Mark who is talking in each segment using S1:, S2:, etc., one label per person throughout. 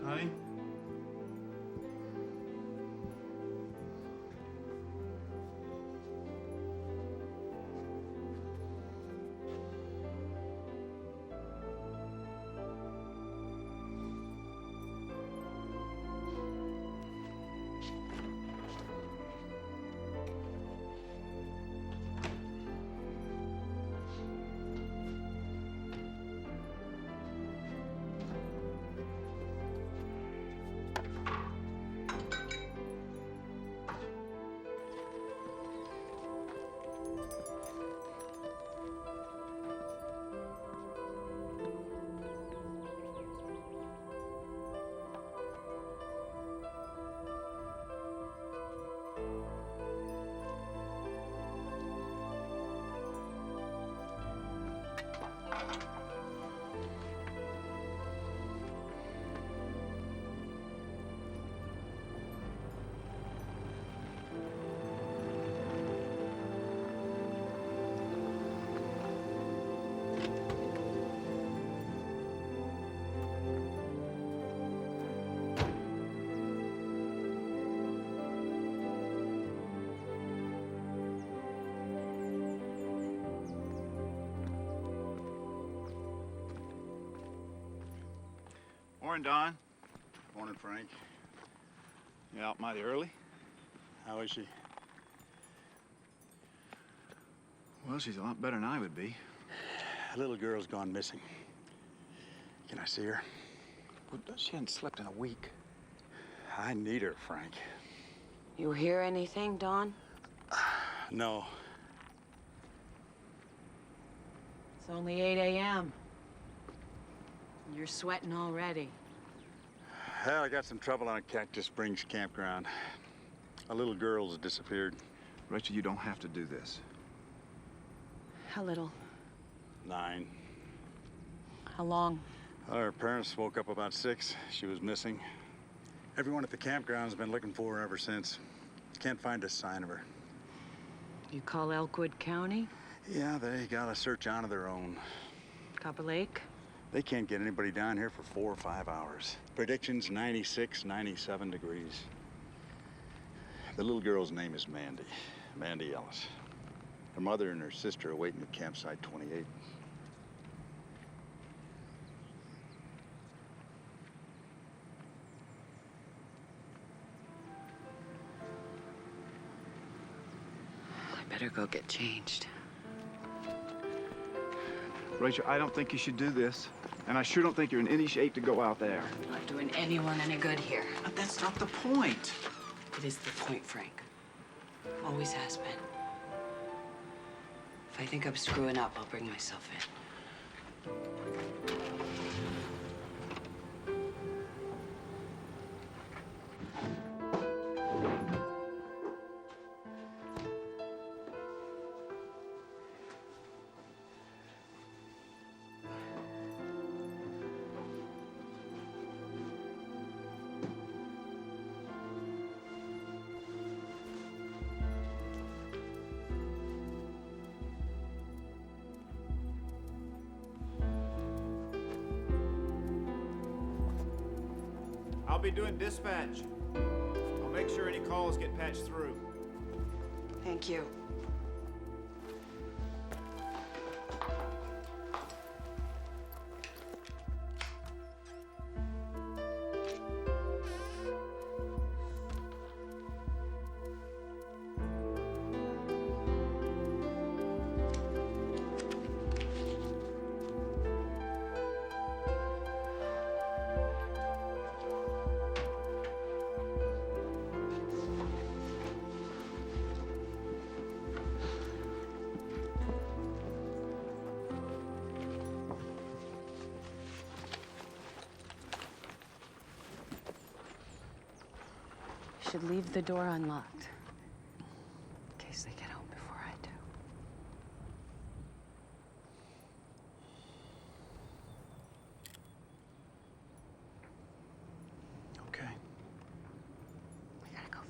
S1: Honey? Morning, Don.
S2: Morning, Frank.
S1: You out mighty early?
S2: How is she?
S1: Well, she's a lot better than I would be.
S2: A little girl's gone missing. Can I see her?
S1: Well, she hadn't slept in a week.
S2: I need her, Frank.
S3: You hear anything, Don?
S2: No.
S3: It's only 8 a.m. You're sweating already.
S2: Well, I got some trouble on a Cactus Springs campground. A little girl's disappeared.
S1: Rachel, you don't have to do this.
S3: How little?
S2: 9.
S3: How long?
S2: Her parents woke up about 6. She was missing. Everyone at the campground's been looking for her ever since. Can't find a sign of her.
S3: You call Elkwood County?
S2: Yeah, they got a search on of their own.
S3: Copper Lake?
S2: They can't get anybody down here for 4 or 5 hours. Predictions 96, 97 degrees. The little girl's name is Mandy. Mandy Ellis. Her mother and her sister are waiting at campsite 28.
S3: I better go get changed.
S1: Rachel, I don't think you should do this. And I sure don't think you're in any shape to go out there.
S3: Not doing anyone any good here.
S1: But that's not the point.
S3: It is the point, Frank. Always has been. If I think I'm screwing up, I'll bring myself in.
S4: I'll be doing dispatch. I'll make sure any calls get patched through.
S3: Thank you. Should leave the door unlocked in case they get home before I do.
S1: Okay.
S3: We gotta go,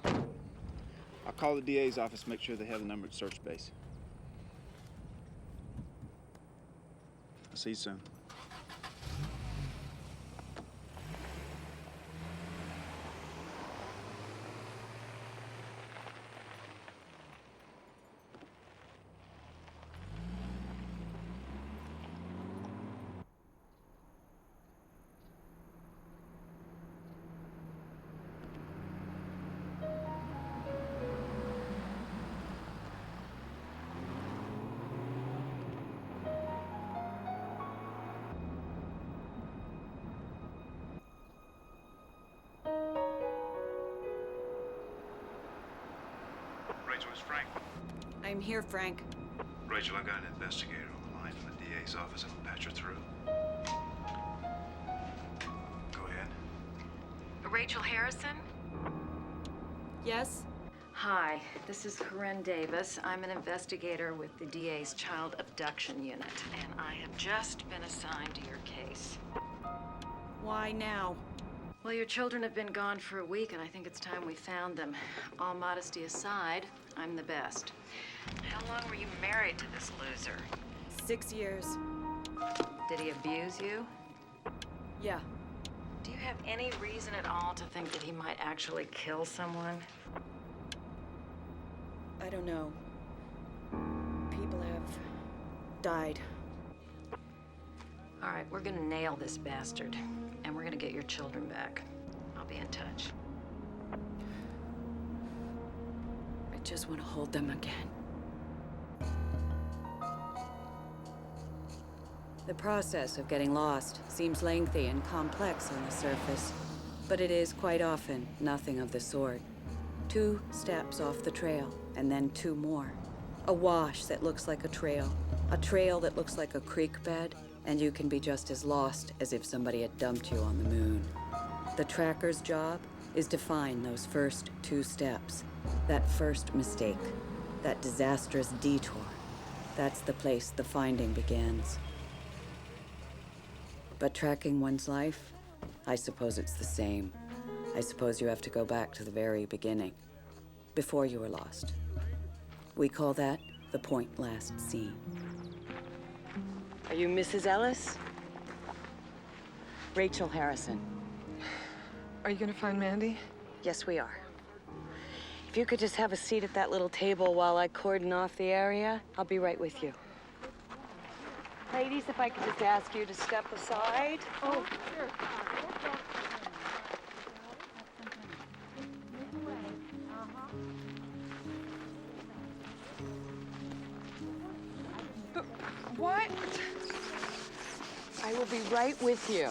S3: Frank.
S1: I'll call the DA's office, make sure they have the number at search base. See you soon.
S5: Rachel, it's Frank.
S3: I'm here, Frank.
S5: Rachel, I got an investigator on the line from the DA's office. I'm gonna patch her through. Go ahead.
S3: Rachel Harrison?
S6: Yes?
S3: Hi, this is Kern Davis. I'm an investigator with the DA's Child Abduction Unit, and I have just been assigned to your case.
S6: Why now?
S3: Well, your children have been gone for a week, and I think it's time we found them. All modesty aside, I'm the best. How long were you married to this loser?
S6: 6 years.
S3: Did he abuse you?
S6: Yeah.
S3: Do you have any reason at all to think that he might actually kill someone?
S6: I don't know. People have died.
S3: All right, we're gonna nail this bastard, and we're gonna get your children back. I'll be in touch.
S6: I just want to hold them again. The process of getting lost seems lengthy and complex on the surface, but it is quite often nothing of the sort. 2 steps off the trail, and then 2 more. A wash that looks like a trail that looks like a creek bed, and you can be just as lost as if somebody had dumped you on the moon. The tracker's job is to find those first 2 steps, that first mistake, that disastrous detour. That's the place the finding begins. But tracking one's life, I suppose it's the same. I suppose you have to go back to the very beginning, before you were lost. We call that the point last seen.
S3: Are you Mrs. Ellis? Rachel Harrison.
S7: Are you gonna find Mandy?
S3: Yes, we are. If you could just have a seat at that little table while I cordon off the area, I'll be right with you. Ladies, if I could just ask you to step aside.
S7: Oh, sure. But what?
S3: I will be right with you.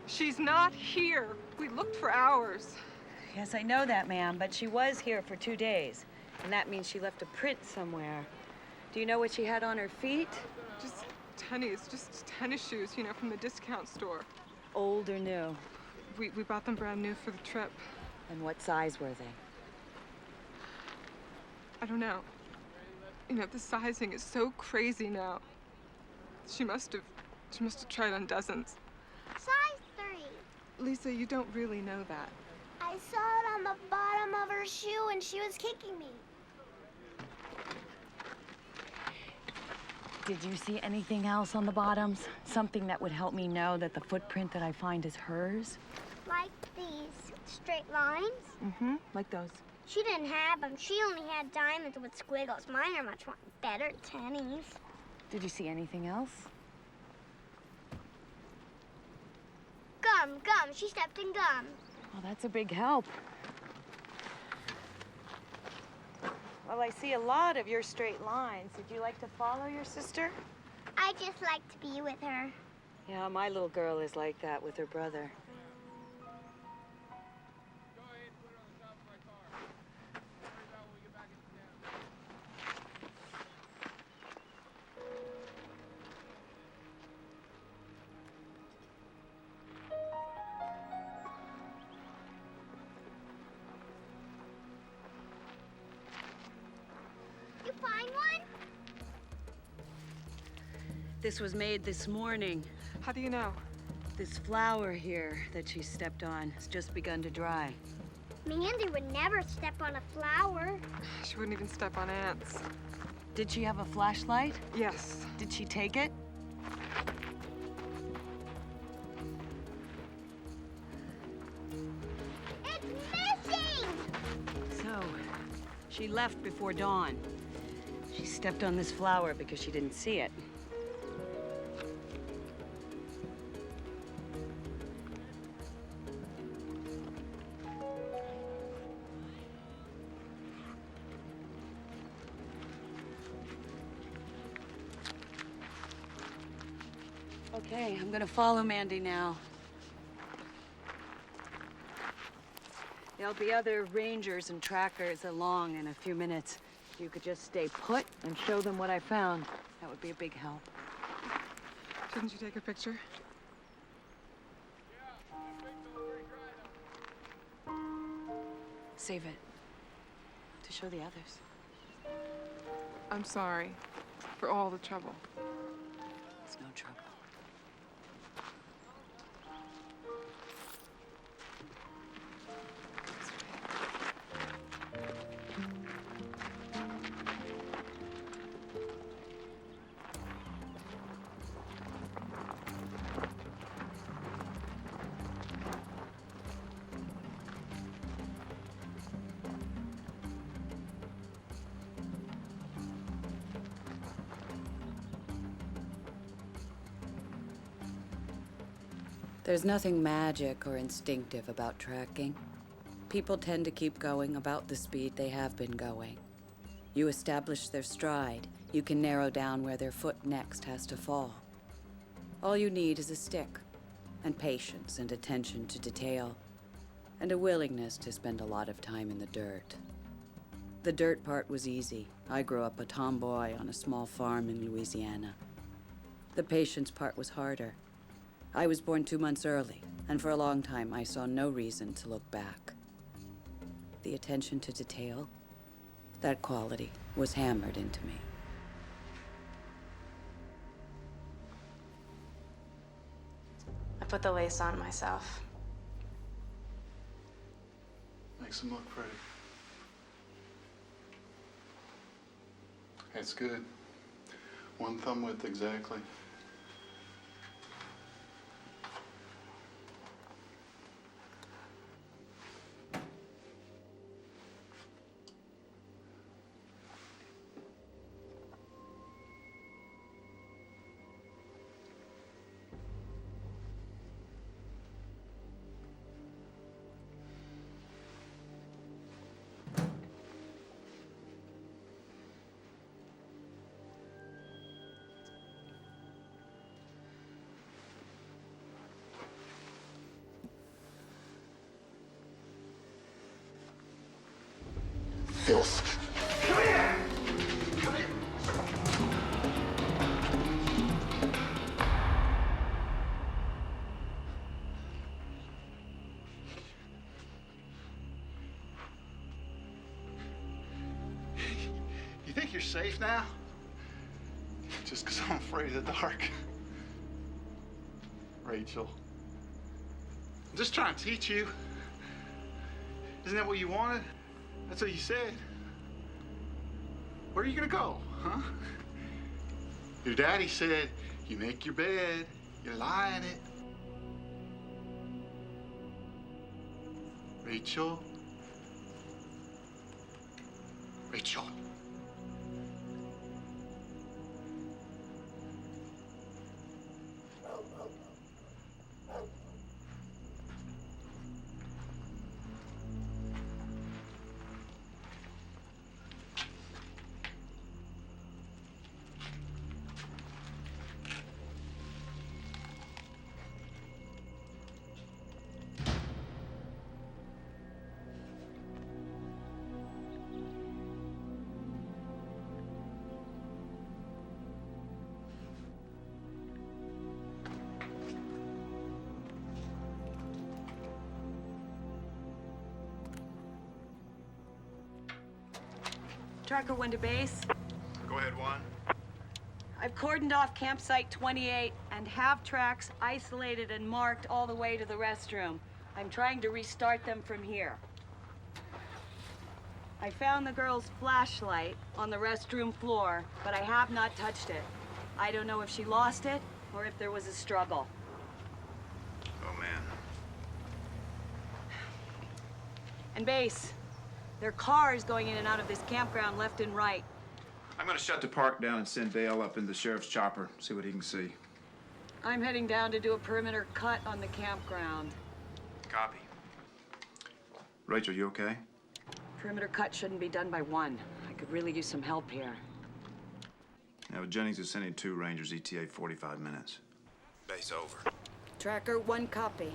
S7: She's not here. We looked for hours.
S6: Yes, I know that, ma'am, but she was here for 2 days. And that means she left a print somewhere. Do you know what she had on her feet?
S7: Just tennis shoes, you know, from the discount store.
S6: Old or new?
S7: We bought them brand new for the trip.
S6: And what size were they?
S7: I don't know. You know, the sizing is so crazy now. She must have tried on dozens.
S8: Size 3.
S7: Lisa, you don't really know that.
S8: I saw it on the bottom of her shoe and she was kicking me.
S6: Did you see anything else on the bottoms? Something that would help me know that the footprint that I find is hers?
S8: Like these straight lines.
S6: Mm-hmm, like those.
S8: She didn't have them. She only had diamonds with squiggles. Mine are much better. Tennies.
S6: Did you see anything else?
S8: Gum. She stepped in gum.
S6: Well, that's a big help. Well, I see a lot of your straight lines. Would you like to follow your sister?
S8: I just like to be with her.
S6: Yeah, my little girl is like that with her brother.
S8: You find one?
S6: This was made this morning.
S7: How do you know?
S3: This flower here that she stepped on has just begun to dry.
S8: Mandy would never step on a flower.
S7: She wouldn't even step on ants.
S3: Did she have a flashlight?
S7: Yes.
S3: Did she take it?
S8: It's missing!
S3: So, she left before dawn. She stepped on this flower because she didn't see it. Okay, I'm gonna follow Mandy now. There'll be other rangers and trackers along in a few minutes. If you could just stay put and show them what I found, that would be a big help.
S7: Didn't you take a picture?
S3: Save it. To show the others.
S7: I'm sorry for all the trouble.
S3: It's no trouble.
S6: There's nothing magic or instinctive about tracking. People tend to keep going about the speed they have been going. You establish their stride, you can narrow down where their foot next has to fall. All you need is a stick, and patience and attention to detail, and a willingness to spend a lot of time in the dirt. The dirt part was easy. I grew up a tomboy on a small farm in Louisiana. The patience part was harder. I was born 2 months early, and for a long time I saw no reason to look back. The attention to detail, that quality was hammered into me.
S9: I put the lace on myself.
S10: Makes them look pretty. It's good. 1 thumb width exactly. Filth. Come here! Come here! You think you're safe now? Just because I'm afraid of the dark. Rachel. I'm just trying to teach you. Isn't that what you wanted? That's what you said. Where are you gonna go, huh? Your daddy said, you make your bed, you lie in it. Rachel? Rachel.
S3: Tracker 1 to base.
S5: Go ahead, 1.
S3: I've cordoned off campsite 28 and have tracks isolated and marked all the way to the restroom. I'm trying to restart them from here. I found the girl's flashlight on the restroom floor, but I have not touched it. I don't know if she lost it or if there was a struggle.
S5: Oh, man.
S3: And Base, there are cars going in and out of this campground left and right.
S1: I'm gonna shut the park down and send Dale up in the sheriff's chopper, see what he can see.
S3: I'm heading down to do a perimeter cut on the campground.
S5: Copy.
S1: Rachel, you okay?
S3: Perimeter cut shouldn't be done by one. I could really use some help here.
S1: Yeah, but Jennings is sending 2 Rangers, ETA 45 minutes.
S5: Base over.
S6: Tracker 1 copy.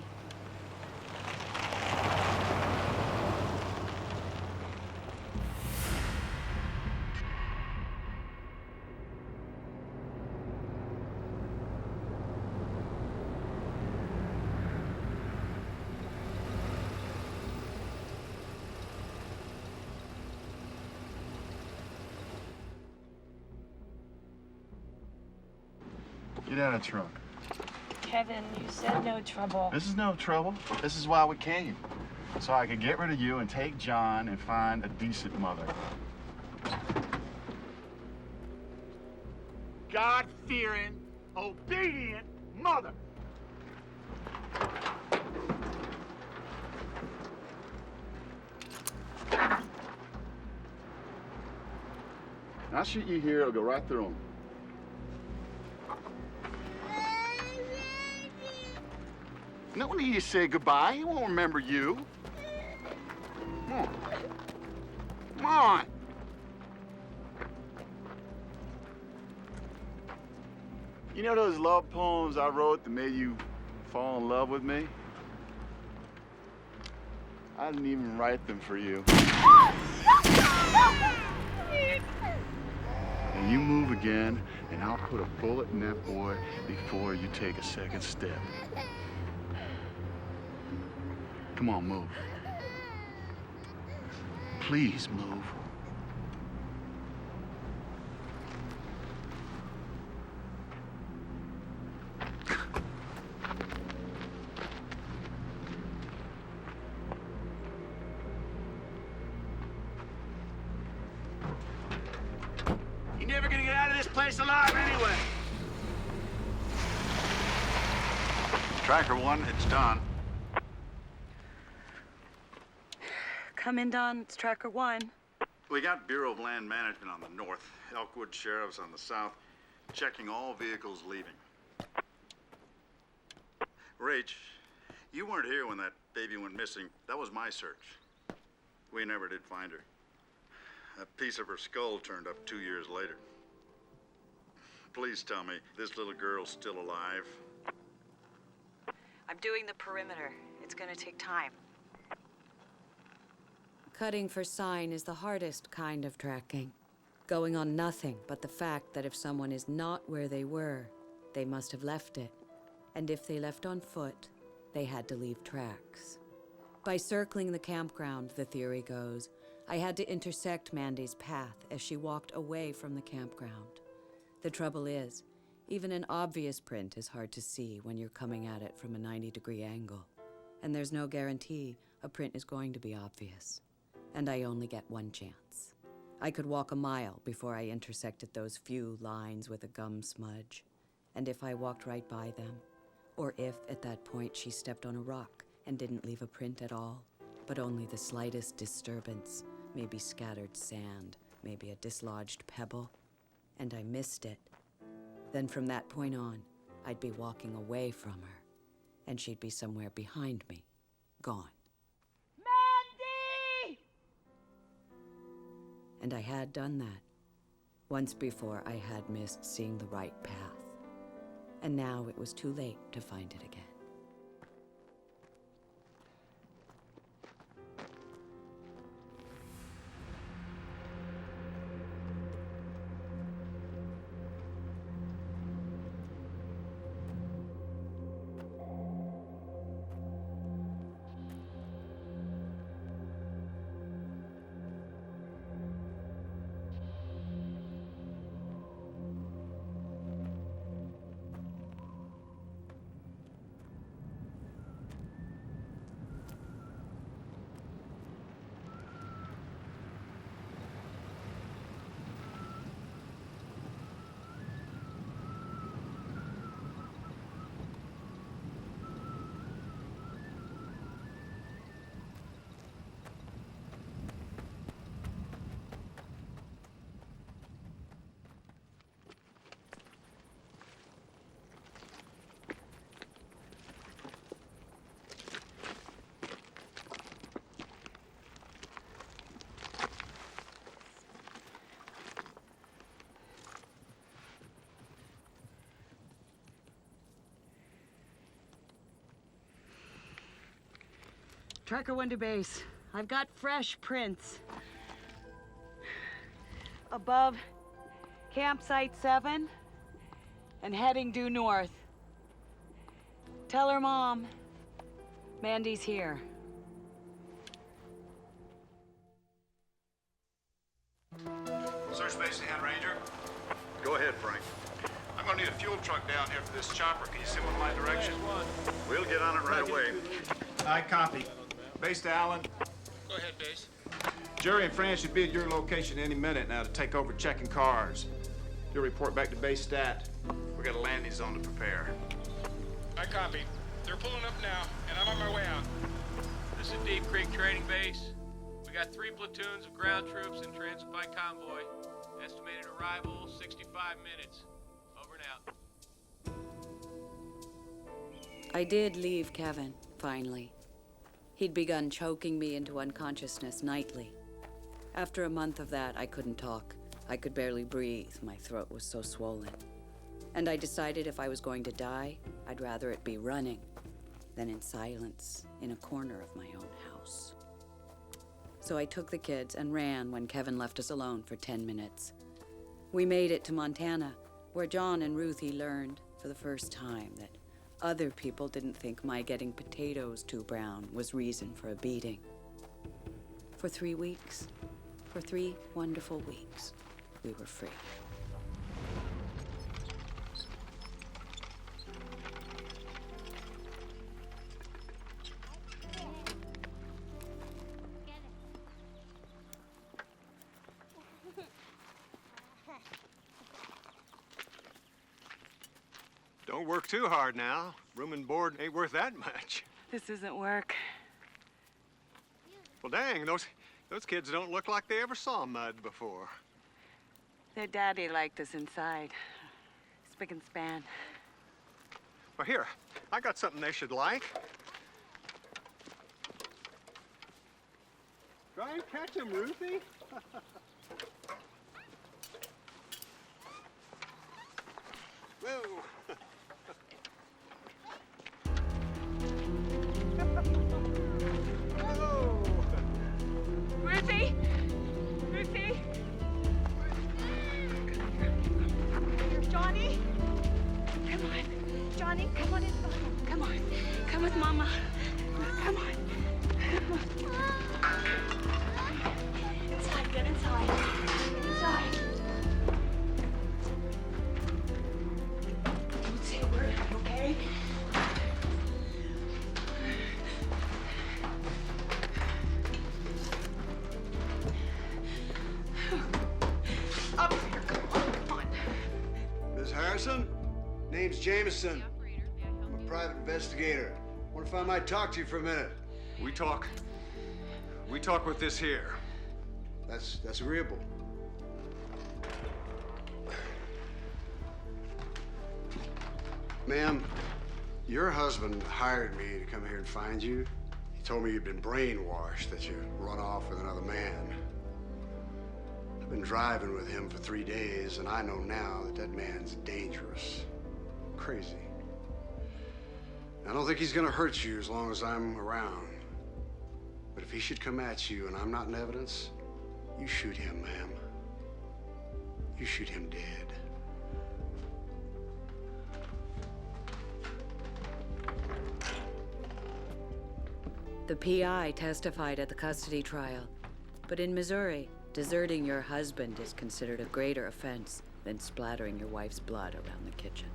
S10: Get out of the truck.
S9: Kevin, you said no trouble.
S10: This is no trouble. This is why we came. So I could get rid of you and take John and find a decent mother. God-fearing, obedient mother. I'll shoot you here, it'll go right through him. No need to say goodbye. He won't remember you. Come on. Come on. You know those love poems I wrote that made you fall in love with me? I didn't even write them for you. And you move again, and I'll put a bullet in that boy before you take a second step. Come on, move. Please move. You're never gonna get out of this place alive anyway. Tracker 1, it's done.
S3: Come in, Don. It's Tracker 1.
S2: We got Bureau of Land Management on the north, Elkwood Sheriff's on the south, checking all vehicles leaving. Rach, you weren't here when that baby went missing. That was my search. We never did find her. A piece of her skull turned up 2 years later. Please tell me this little girl's still alive.
S3: I'm doing the perimeter. It's gonna take time.
S6: Cutting for sign is the hardest kind of tracking. Going on nothing but the fact that if someone is not where they were, they must have left it. And if they left on foot, they had to leave tracks. By circling the campground, the theory goes, I had to intersect Mandy's path as she walked away from the campground. The trouble is, even an obvious print is hard to see when you're coming at it from a 90-degree angle. And there's no guarantee a print is going to be obvious. And I only get one chance. I could walk a mile before I intersected those few lines with a gum smudge. And if I walked right by them, or if at that point she stepped on a rock and didn't leave a print at all, but only the slightest disturbance, maybe scattered sand, maybe a dislodged pebble, and I missed it, then from that point on, I'd be walking away from her, and she'd be somewhere behind me, gone. And I had done that. Once before, I had missed seeing the right path. And now it was too late to find it again.
S3: Tracker 1 to base. I've got fresh prints. Above campsite 7 and heading due north. Tell her mom Mandy's here.
S5: Search base in hand, Ranger.
S2: Go ahead, Frank.
S5: I'm gonna need a fuel truck down here for this chopper. Can you send one in my direction?
S2: We'll get on it right away.
S1: I copy. Base to Allen.
S4: Go ahead, Base.
S1: Jerry and Fran should be at your location any minute now to take over checking cars. You'll report back to base stat. We got a landing zone to prepare.
S4: I copy. They're pulling up now, and I'm on my way out. This is Deep Creek Training Base. We got 3 platoons of ground troops in transit by convoy. Estimated arrival, 65 minutes. Over and out.
S6: I did leave Kevin, finally. He'd begun choking me into unconsciousness nightly. After a month of that, I couldn't talk. I could barely breathe. My throat was so swollen. And I decided if I was going to die, I'd rather it be running than in silence in a corner of my own house. So I took the kids and ran when Kevin left us alone for 10 minutes. We made it to Montana, where John and Ruthie learned for the first time that other people didn't think my getting potatoes too brown was reason for a beating. For 3 weeks, for 3 wonderful weeks, we were free.
S11: Don't work too hard now. Room and board ain't worth that much.
S3: This isn't work.
S11: Well, dang, those kids don't look like they ever saw mud before.
S3: Their daddy liked us inside. Spick and span.
S11: Well, here, I got something they should like. Try and catch them, Ruthie. Whoa.
S3: Ruthie! Ruthie! Johnny! Come on. Johnny, come on in. Come on. Come with Mama. Come on. Come on. Inside, get inside. Inside. Don't say a word, okay? Up here, come on.
S12: Ms. Harrison? Name's Jameson. I'm a private investigator. Wonder if I might talk to you for a minute.
S11: We talk with this here.
S12: That's agreeable. Ma'am, your husband hired me to come here and find you. He told me you'd been brainwashed, that you run off with another man. I've been driving with him for 3 days, and I know now that that man's dangerous. Crazy. I don't think he's gonna hurt you as long as I'm around. But if he should come at you and I'm not in evidence, you shoot him, ma'am. You shoot him dead.
S6: The PI testified at the custody trial, but in Missouri, deserting your husband is considered a greater offense than splattering your wife's blood around the kitchen.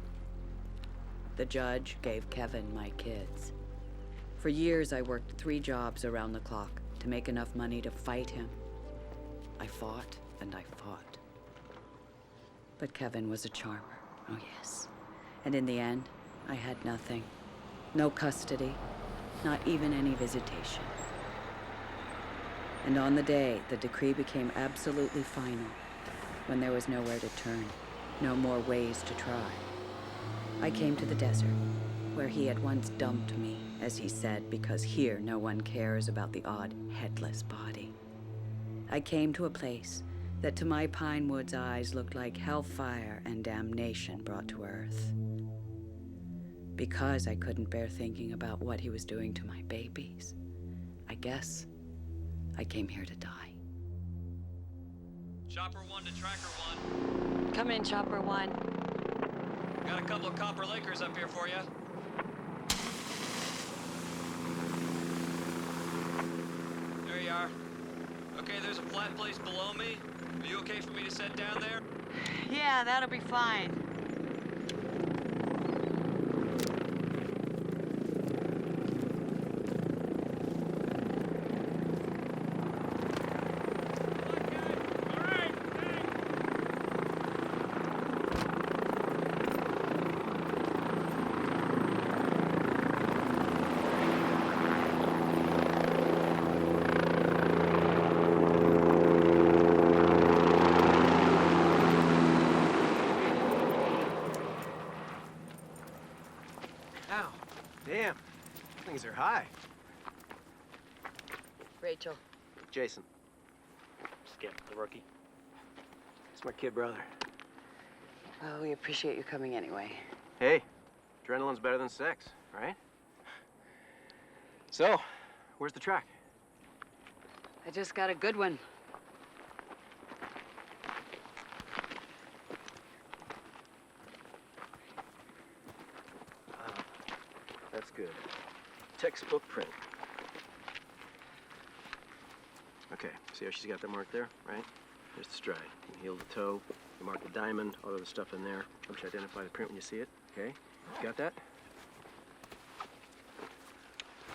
S6: The judge gave Kevin my kids. For years, I worked 3 jobs around the clock to make enough money to fight him. I fought and I fought. But Kevin was a charmer, oh yes. And in the end, I had nothing. No custody, not even any visitation. And on the day the decree became absolutely final, when there was nowhere to turn, no more ways to try, I came to the desert, where he had once dumped me, as he said, because here no one cares about the odd headless body. I came to a place that to my pine woods eyes looked like hellfire and damnation brought to earth. Because I couldn't bear thinking about what he was doing to my babies, guess I came here to die.
S13: Chopper 1 to Tracker 1.
S3: Come in, Chopper 1.
S13: Got a couple of Copper Lakers up here for you. There you are. Okay, there's a flat place below me. Are you okay for me to set down there?
S3: Yeah, that'll be fine.
S11: Ow. Damn. Things are high.
S3: Rachel.
S11: Jason.
S14: Skip, the rookie.
S11: It's my kid brother.
S3: Well, we appreciate you coming anyway.
S11: Hey, adrenaline's better than sex, right? So, where's the track?
S3: I just got a good one.
S11: That's good. Textbook print. Okay, see how she's got that mark there, right? There's the stride. You heel to toe. You mark the diamond, all of the stuff in there. Helps you identify the print when you see it, okay? You got that?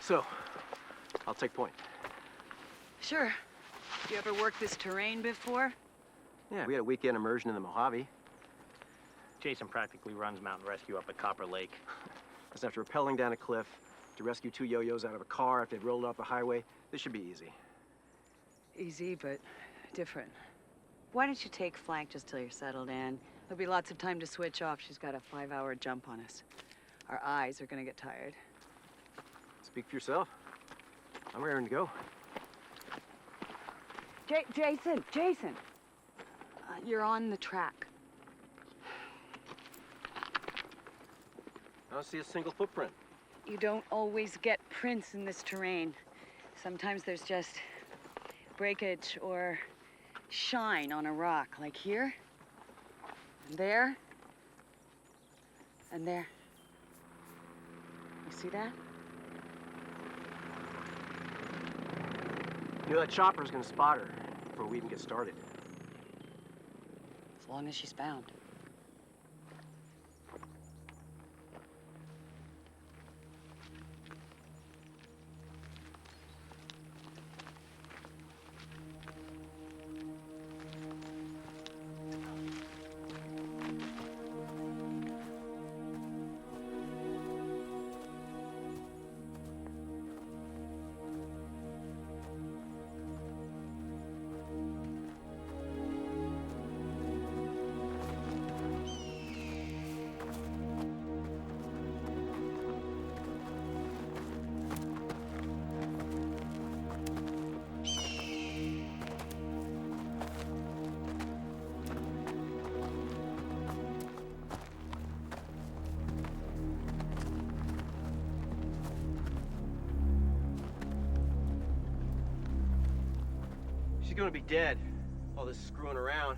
S11: So, I'll take point.
S3: Sure. You ever worked this terrain before?
S11: Yeah, we had a weekend immersion in the Mojave.
S14: Jason practically runs mountain rescue up at Copper Lake.
S11: That's after rappelling down a cliff to rescue 2 yo-yos out of a car after they'd rolled off the highway. This should be easy.
S3: Easy, but different. Why don't you take flank just till you're settled in? There'll be lots of time to switch off. She's got a 5-hour jump on us. Our eyes are gonna get tired.
S11: Speak for yourself. I'm raring to go.
S3: Jason! You're on the track.
S11: I don't see a single footprint.
S3: You don't always get prints in this terrain. Sometimes there's just breakage or shine on a rock, like here, and there, and there. You see that?
S11: You know that chopper's gonna spot her before we even get started.
S3: As long as she's found.
S11: She's gonna be dead. All this screwing around.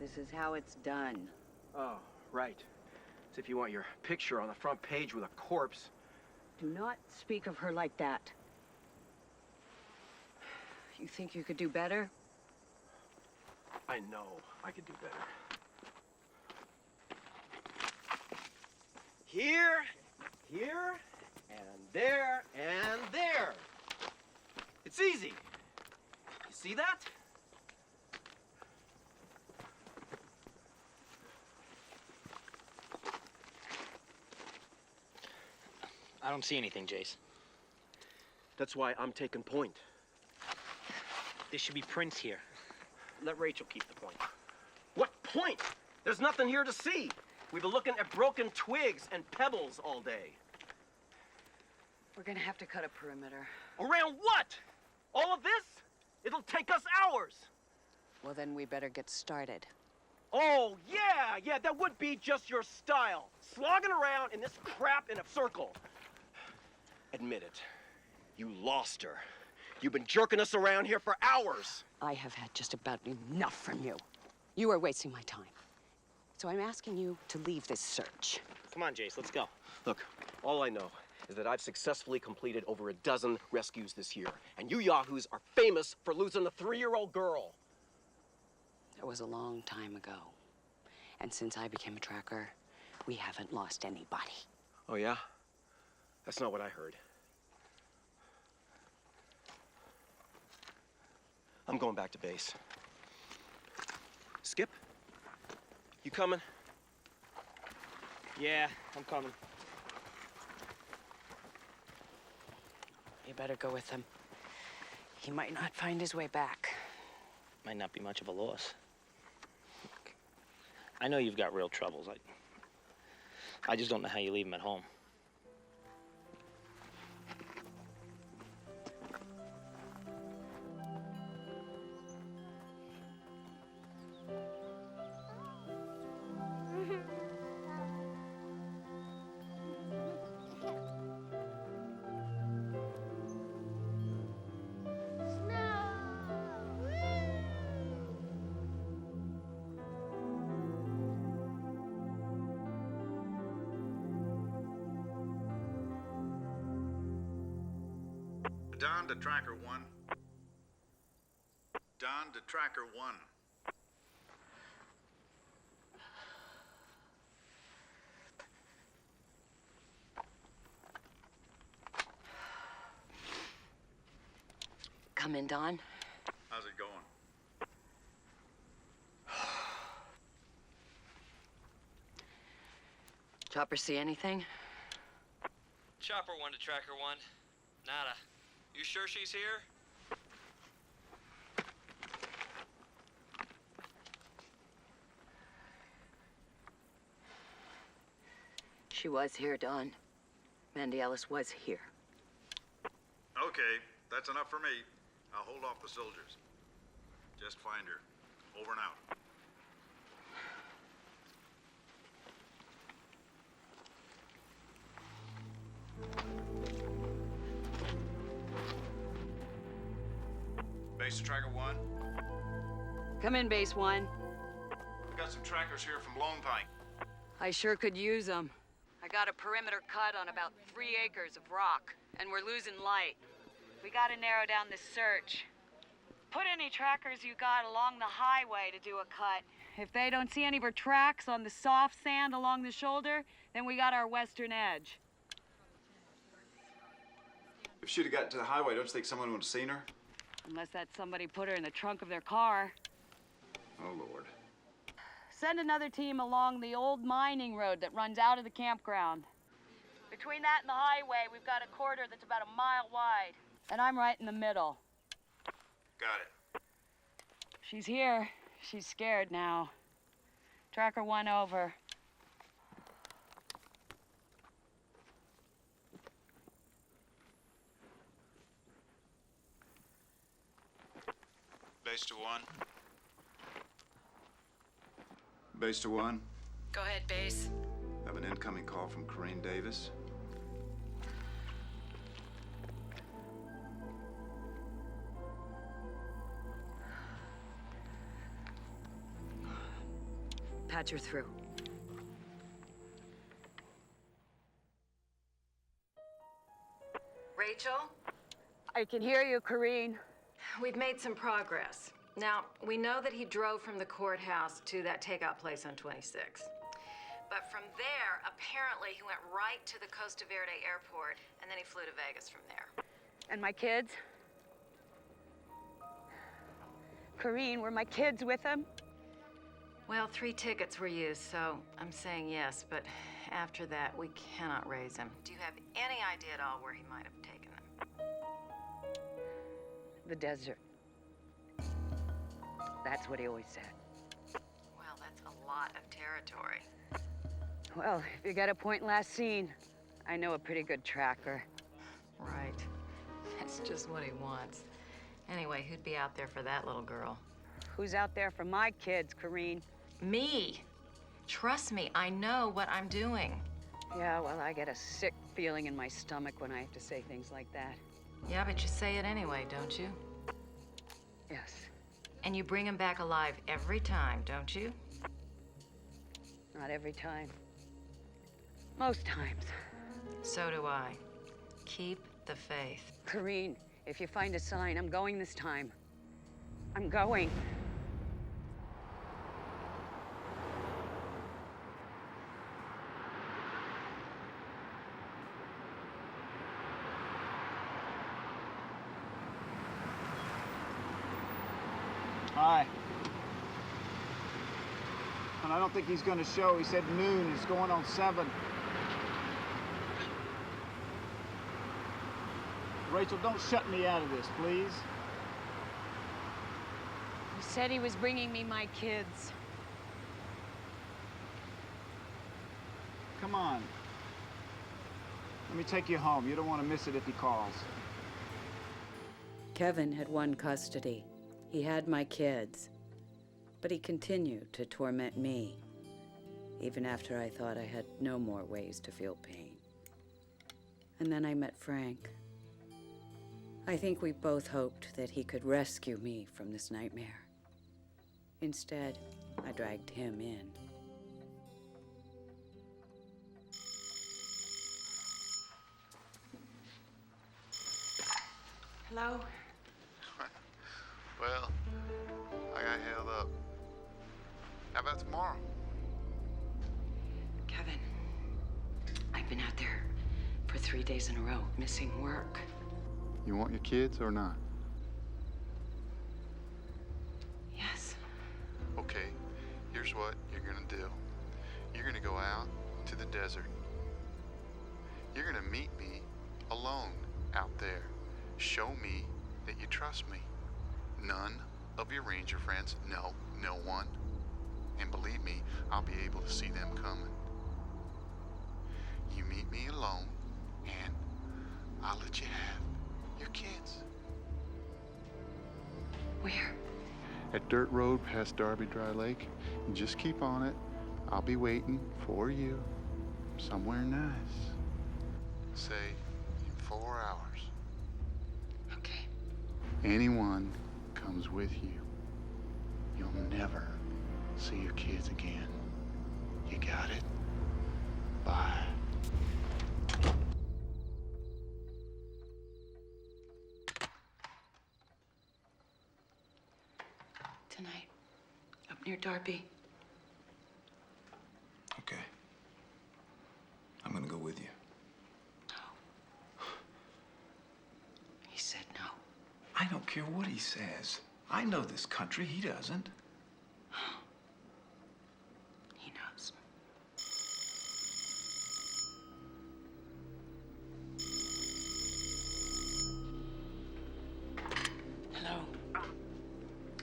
S3: This is how it's done.
S11: Oh, right. As if you want your picture on the front page with a corpse.
S3: Do not speak of her like that. You think you could do better?
S11: I know I could do better. Here, and there, and there. It's easy. You see that?
S14: I don't see anything, Jace.
S11: That's why I'm taking point.
S14: There should be prints here. Let Rachel keep the point.
S11: What point? There's nothing here to see. We've been looking at broken twigs and pebbles all day.
S3: We're gonna have to cut a perimeter.
S11: Around what? All of this? It'll take us hours.
S3: Well, then we better get started.
S11: Oh, yeah, that would be just your style. Slogging around in this crap in a circle. Admit it. You lost her. You've been jerking us around here for hours.
S3: I have had just about enough from you. You are wasting my time. So I'm asking you to leave this search.
S14: Come on, Jace, let's go.
S11: Look, all I know is that I've successfully completed over a dozen rescues this year, and you yahoos are famous for losing a 3-year-old girl.
S3: That was a long time ago. And since I became a tracker, we haven't lost anybody.
S11: Oh, yeah? That's not what I heard. I'm going back to base. Skip? You coming?
S14: Yeah, I'm coming.
S3: You better go with him. He might not find his way back.
S14: Might not be much of a loss. I know you've got real troubles. I just don't know how you leave him at home.
S2: Don to Tracker 1. Don to Tracker 1.
S3: Come in, Don.
S2: How's it going?
S3: Chopper see anything?
S13: Chopper 1 to Tracker 1. Nada. You sure she's here?
S3: She was here, Don. Mandy Ellis was here.
S2: Okay, that's enough for me. I'll hold off the soldiers. Just find her. Over and out.
S1: Base to Tracker 1.
S3: Come in, Base 1.
S1: We got some trackers here from Lone Pine.
S3: I sure could use them. I got a perimeter cut on about 3 acres of rock, and we're losing light. We gotta narrow down this search. Put any trackers you got along the highway to do a cut. If they don't see any of her tracks on the soft sand along the shoulder, then we got our western edge.
S1: If she'd have gotten to the highway, don't you think someone would have seen her?
S3: Unless that somebody put her in the trunk of their car.
S1: Oh, Lord.
S3: Send another team along the old mining road that runs out of the campground. Between that and the highway, we've got a corridor that's about a mile wide. And I'm right in the middle.
S1: Got it.
S3: She's here. She's scared now. Tracker 1 over.
S1: Base to 1. Base to 1.
S3: Go ahead, Base.
S1: Have an incoming call from Kieren Davis.
S3: Patch her through.
S6: Rachel?
S3: I can hear you, Kieren.
S6: We've made some progress. Now, we know that he drove from the courthouse to that takeout place on 26. But from there, apparently he went right to the Costa Verde airport, and then he flew to Vegas from there.
S3: And my kids? Kieren, were my kids with him?
S6: Well, 3 tickets were used, so I'm saying yes, but after that, we cannot raise him. Do you have any idea at all where he might have taken them?
S3: The desert. That's what he always said.
S6: Well, that's a lot of territory.
S3: Well, if you got a point last seen, I know a pretty good tracker.
S6: Right. That's just what he wants. Anyway, who'd be out there for that little girl?
S3: Who's out there for my kids, Kieren?
S6: Me. Trust me, I know what I'm doing.
S3: Yeah, well, I get a sick feeling in my stomach when I have to say things like that.
S15: Yeah, but you say it anyway, don't you?
S3: Yes.
S15: And you bring him back alive every time, don't you?
S3: Not every time. Most times.
S15: So do I. Keep the faith.
S3: Kareen, if you find a sign, I'm going this time. I'm going.
S1: Hi. And I don't think he's gonna show. He said noon. It's going on 7. Rachel, don't shut me out of this, please.
S3: He said he was bringing me my kids.
S1: Come on. Let me take you home. You don't want to miss it if he calls.
S6: Kevin had won custody. He had my kids. But he continued to torment me, even after I thought I had no more ways to feel pain. And then I met Frank. I think we both hoped that he could rescue me from this nightmare. Instead, I dragged him in.
S15: Hello?
S16: Well, I got held up. How about tomorrow?
S3: Kevin, I've been out there for 3 days in a row, missing work.
S16: You want your kids or not?
S3: Yes.
S16: Okay, here's what you're gonna do. You're gonna go out to the desert. You're gonna meet me alone out there. Show me that you trust me. None of your ranger friends, no one. And believe me, I'll be able to see them coming. You meet me alone, and I'll let you have your kids.
S3: Where?
S16: At Dirt Road past Darby Dry Lake. And just keep on it. I'll be waiting for you somewhere nice. Say, in 4 hours.
S3: Okay.
S16: Anyone comes with you, you'll never see your kids again. You got it? Bye.
S3: Tonight, up near Darby.
S5: Okay. I'm gonna go with you.
S3: He said no.
S5: I don't care what he says. I know this country. He doesn't.
S3: He knows. Hello.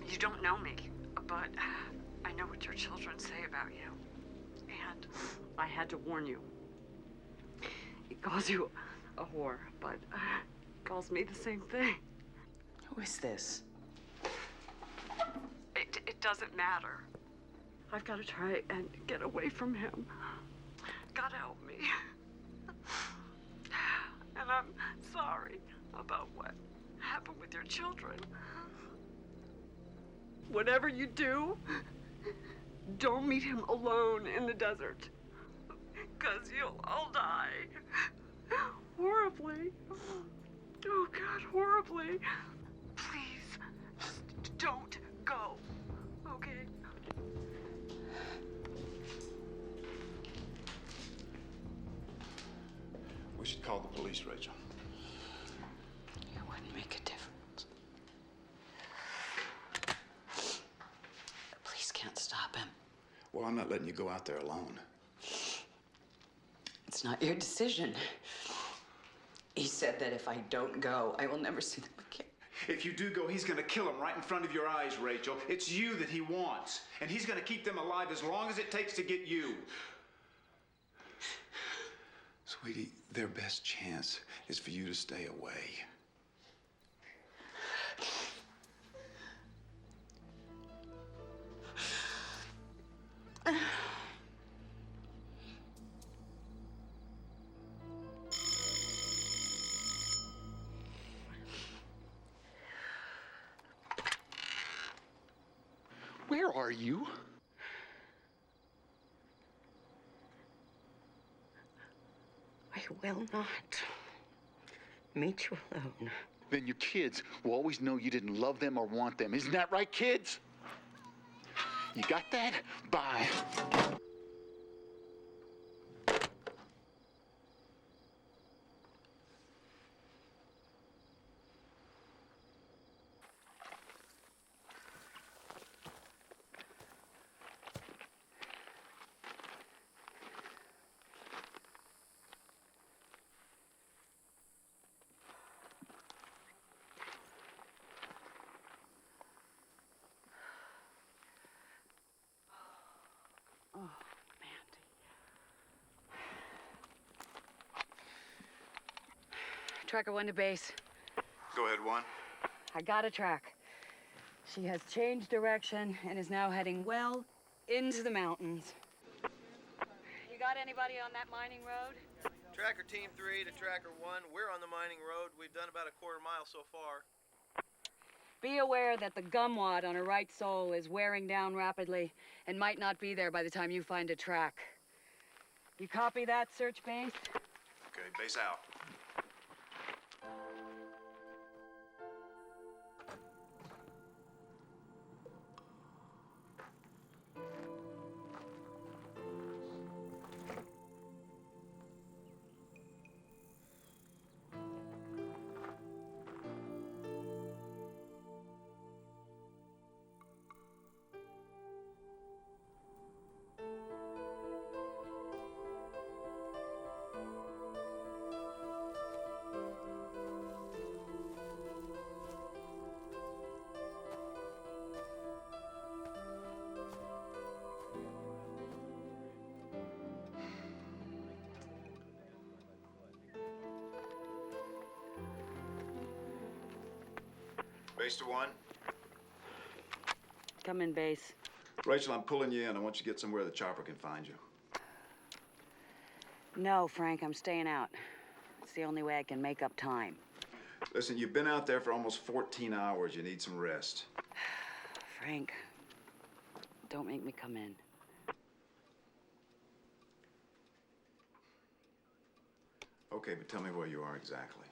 S17: You don't know me, but I know what your children say about you. And I had to warn you. He calls you a whore, but calls me the same thing.
S3: Who is this?
S17: It doesn't matter. I've got to try and get away from him. God help me. And I'm sorry about what happened with your children. Whatever you do, don't meet him alone in the desert. 'Cause you'll all die. Horribly. Oh, God, horribly. Please, just don't go. Okay?
S5: We should call the police, Rachel.
S3: It wouldn't make a difference. The police can't stop him.
S5: Well, I'm not letting you go out there alone.
S3: It's not your decision. He said that if I don't go, I will never see them again.
S1: If you do go, he's gonna kill them right in front of your eyes, Rachel. It's you that he wants. And he's gonna keep them alive as long as it takes to get you.
S5: Sweetie, their best chance is for you to stay away.
S2: are you?
S3: I will not meet you alone.
S2: Then your kids will always know you didn't love them or want them. Isn't that right, kids? You got that? Bye.
S3: Oh, Mandy. Tracker 1 to base.
S1: Go ahead, 1.
S3: I got a track. She has changed direction and is now heading well into the mountains. You got anybody on that mining road?
S11: Tracker Team 3 to Tracker 1. We're on the mining road. We've done about a quarter mile so far.
S3: Be aware that the gumwad on her right sole is wearing down rapidly and might not be there by the time you find a track. You copy that, search base?
S1: Okay, base out. Base to 1.
S3: Come in, base.
S1: Rachel, I'm pulling you in. I want you to get somewhere the chopper can find you.
S3: No, Frank, I'm staying out. It's the only way I can make up time.
S1: Listen, you've been out there for almost 14 hours. You need some rest.
S3: Frank, don't make me come in.
S1: Okay, but tell me where you are exactly.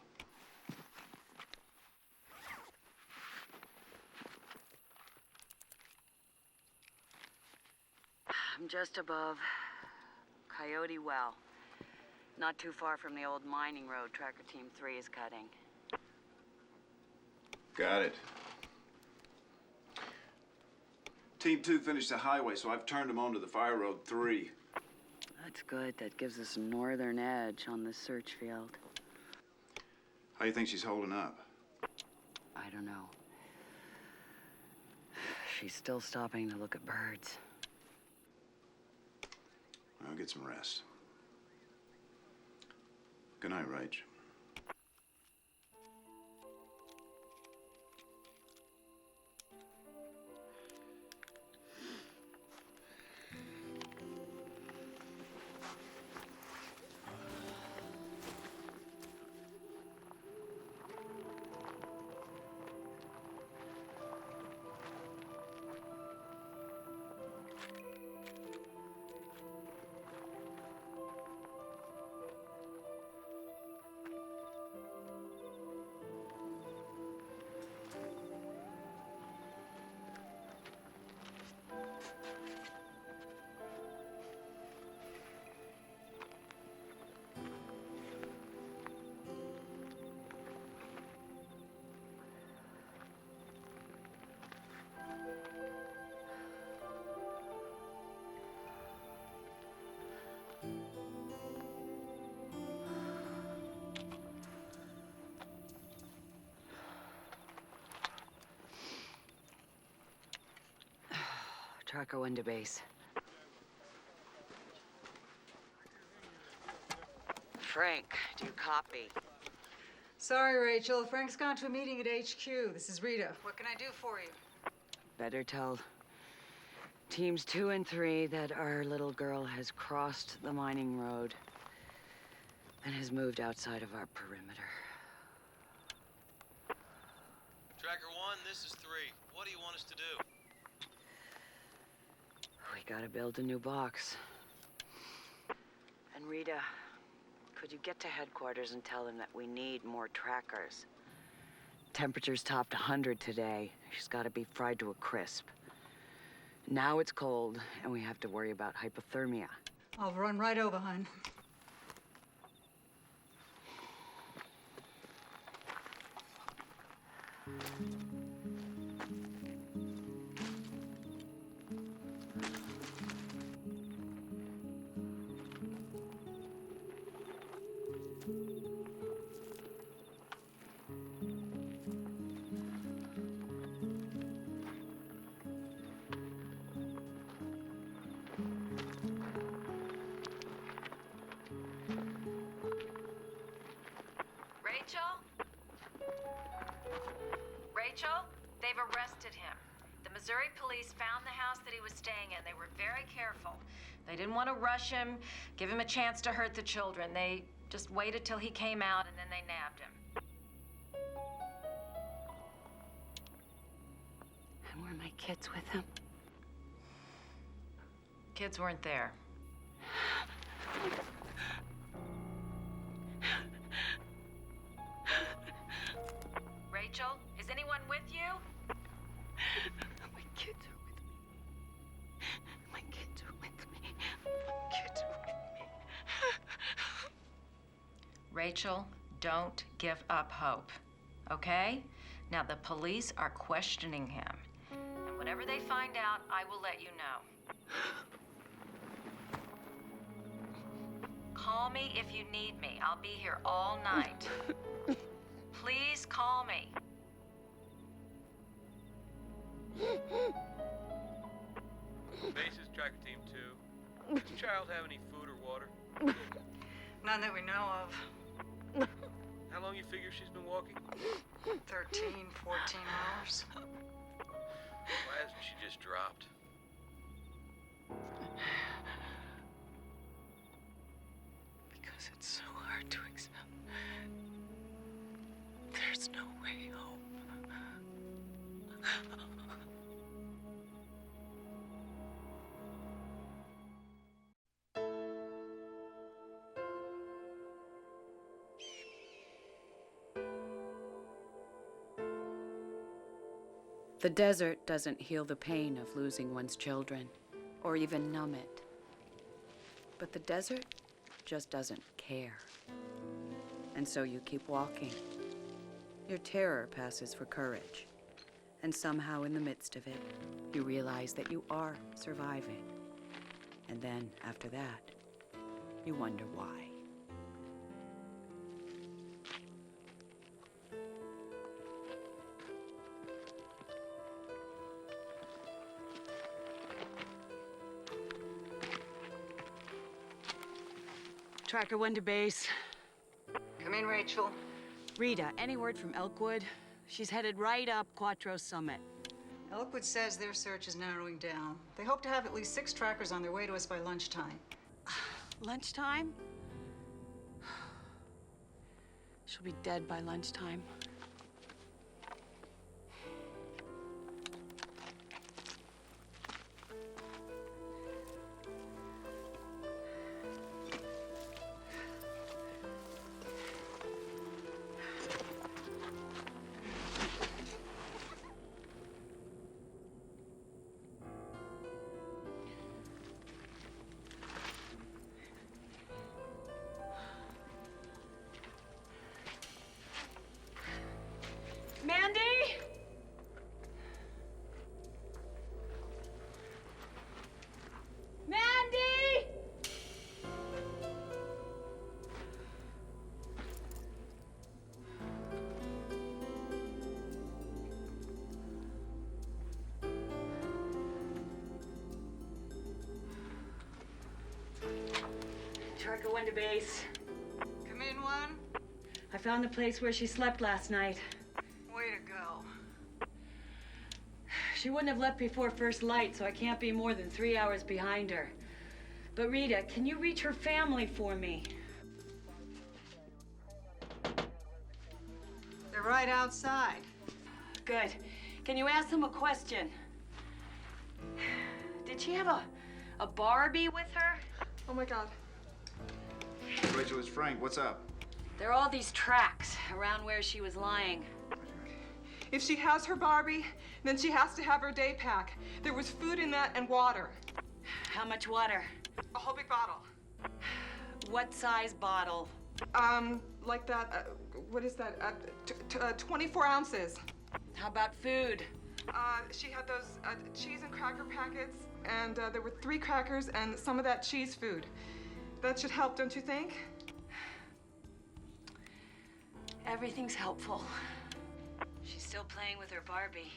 S3: I'm just above Coyote Well. Not too far from the old mining road Tracker Team 3 is cutting.
S1: Got it. Team 2 finished the highway, so I've turned them onto the Fire Road 3.
S3: That's good. That gives us a northern edge on the search field.
S1: How do you think she's holding up?
S3: I don't know. She's still stopping to look at birds.
S1: I'll get some rest. Good night, Rach.
S3: Tracker 1 to base. Frank, do you copy?
S18: Sorry, Rachel. Frank's gone to a meeting at HQ. This is Rita. What can I do for you?
S3: Better tell Teams 2 and 3 that our little girl has crossed the mining road and has moved outside of our perimeter.
S11: Tracker 1, this is 3. What do you want us to do?
S3: We gotta build a new box. And Rita, could you get to headquarters and tell them that we need more trackers? Temperature's topped 100 today. She's gotta be fried to a crisp. Now it's cold, and we have to worry about hypothermia.
S18: I'll run right over, hon.
S15: Rachel, they've arrested him. The Missouri police found the house that he was staying in. They were very careful. They didn't want to rush him, give him a chance to hurt the children. They just waited till he came out and then they nabbed him.
S3: And were my kids with him?
S15: Kids weren't there. Rachel, is anyone with you?
S3: My kids are with me. My kids are with me. My kids are with me.
S15: Rachel, don't give up hope, okay? Now, the police are questioning him. And whatever they find out, I will let you know. Call me if you need me. I'll be here all night. Please call me.
S4: Bases, tracker team 2. Does the child have any food or water?
S18: None that we know of.
S4: How long you figure she's been walking?
S18: 13, 14 hours.
S4: Why hasn't she just dropped?
S3: Because it's so hard to accept. There's no way home.
S6: The desert doesn't heal the pain of losing one's children, or even numb it. But the desert just doesn't care. And so you keep walking. Your terror passes for courage. And somehow in the midst of it, you realize that you are surviving. And then, after that, you wonder why.
S3: Tracker 1 to base.
S18: Come in, Rachel.
S3: Rita, any word from Elkwood? She's headed right up Quattro Summit.
S18: Elkwood says their search is narrowing down. They hope to have at least 6 trackers on their way to us by lunchtime.
S3: Lunchtime? She'll be dead by lunchtime. Mandy? Mandy? Tracker 1 to base.
S18: Come in, 1.
S3: I found the place where she slept last night.
S18: Way to go.
S3: She wouldn't have left before first light, so I can't be more than 3 hours behind her. But Rita, can you reach her family for me?
S18: They're right outside.
S3: Good. Can you ask them a question? Did she have a A Barbie with her?
S7: Oh my God.
S1: Rachel, it's Frank. What's up?
S3: There are all these tracks around where she was lying.
S7: If she has her Barbie, then she has to have her day pack. There was food in that and water.
S3: How much water?
S7: A whole big bottle.
S3: What size bottle?
S7: Like that, what is that? 24 ounces.
S3: How about food?
S7: She had those cheese and cracker packets, and there were 3 crackers and some of that cheese food. That should help, don't you think?
S3: Everything's helpful. She's still playing with her Barbie.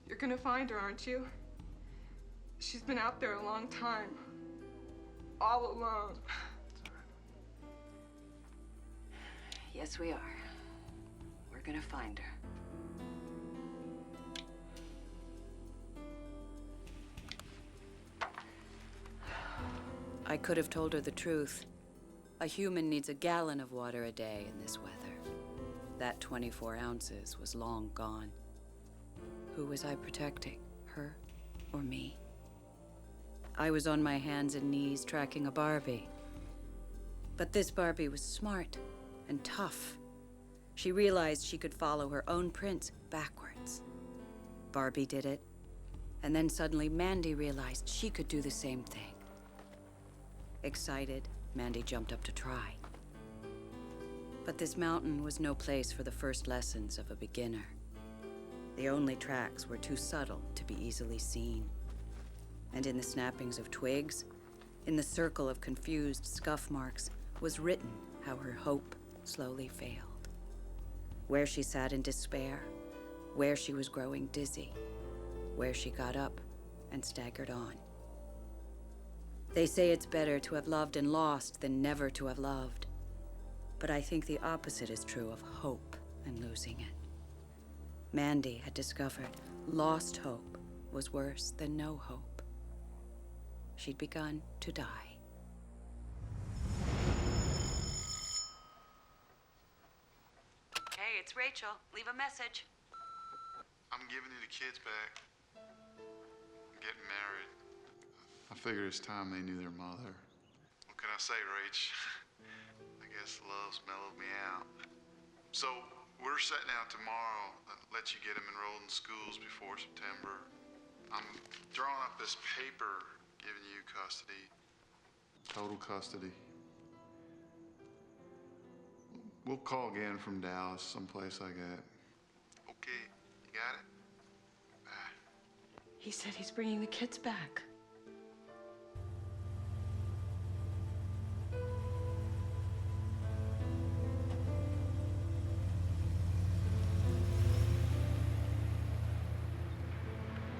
S7: You're gonna find her, aren't you? She's been out there a long time. All alone.
S3: Yes, we are. We're gonna find her.
S6: I could have told her the truth. A human needs a gallon of water a day in this weather. That 24 ounces was long gone. Who was I protecting? Her or me? I was on my hands and knees tracking a Barbie. But this Barbie was smart and tough. She realized she could follow her own prints backwards. Barbie did it, and then suddenly Mandy realized she could do the same thing. Excited, Mandy jumped up to try. But this mountain was no place for the first lessons of a beginner. The only tracks were too subtle to be easily seen. And in the snappings of twigs, in the circle of confused scuff marks, was written how her hope slowly failed. Where she sat in despair, where she was growing dizzy, where she got up and staggered on. They say it's better to have loved and lost than never to have loved. But I think the opposite is true of hope and losing it. Mandy had discovered lost hope was worse than no hope. She'd begun to die.
S3: Hey, it's Rachel. Leave a message.
S16: I'm giving you the kids back. I'm getting married. I figured it's time they knew their mother. What can I say, Rach? I guess love's mellowed me out. So, we're setting out tomorrow. I'll let you get them enrolled in schools before September. I'm drawing up this paper giving you custody. Total custody. We'll call again from Dallas, someplace like that. Okay, you got it? Bye.
S3: He said he's bringing the kids back.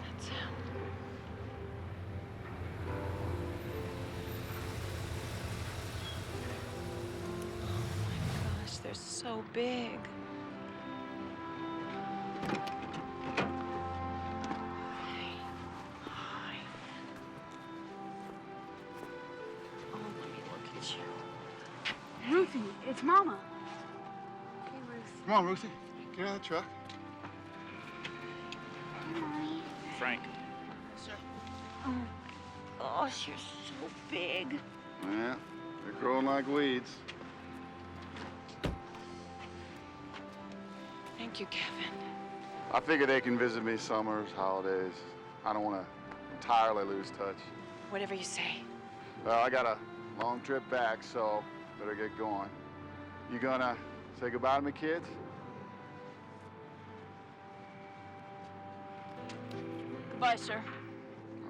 S3: That's him. They're so big. Hi. Oh, let me look at you.
S10: Ruthie, it's Mama.
S8: Hey, Ruth.
S10: Come on, Ruthie. Get out of the truck.
S8: Hey, Mommy.
S14: Frank.
S8: Sir. Oh, gosh, you're so big.
S2: Yeah, they're growing like weeds.
S3: Thank you, Kevin.
S2: I figure they can visit me summers, holidays. I don't want to entirely lose touch.
S3: Whatever you say.
S2: Well, I got a long trip back, so better get going. You gonna say goodbye to me, kids?
S3: Goodbye, sir.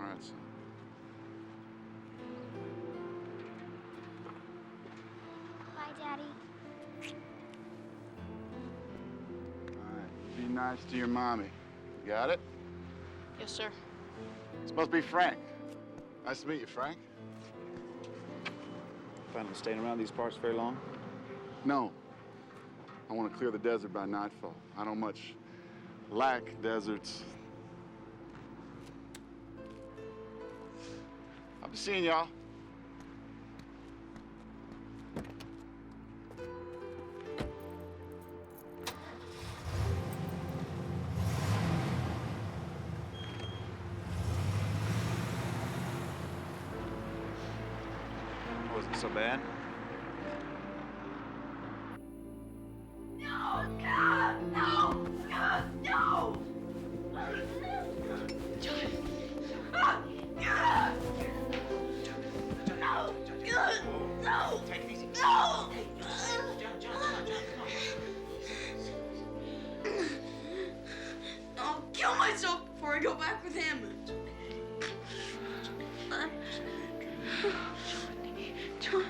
S2: All right, son.
S8: Bye, Daddy.
S2: Be nice to your mommy. You got it?
S9: Yes, sir.
S2: This must be Frank. Nice to meet you, Frank.
S19: Plan on staying around these parts very long?
S2: No. I want to clear the desert by nightfall. I don't much like deserts. I'll be seeing y'all.
S19: So bad?
S20: No, God, no, God, no! No! Take it easy. No! I'll kill myself before I go back with him. John.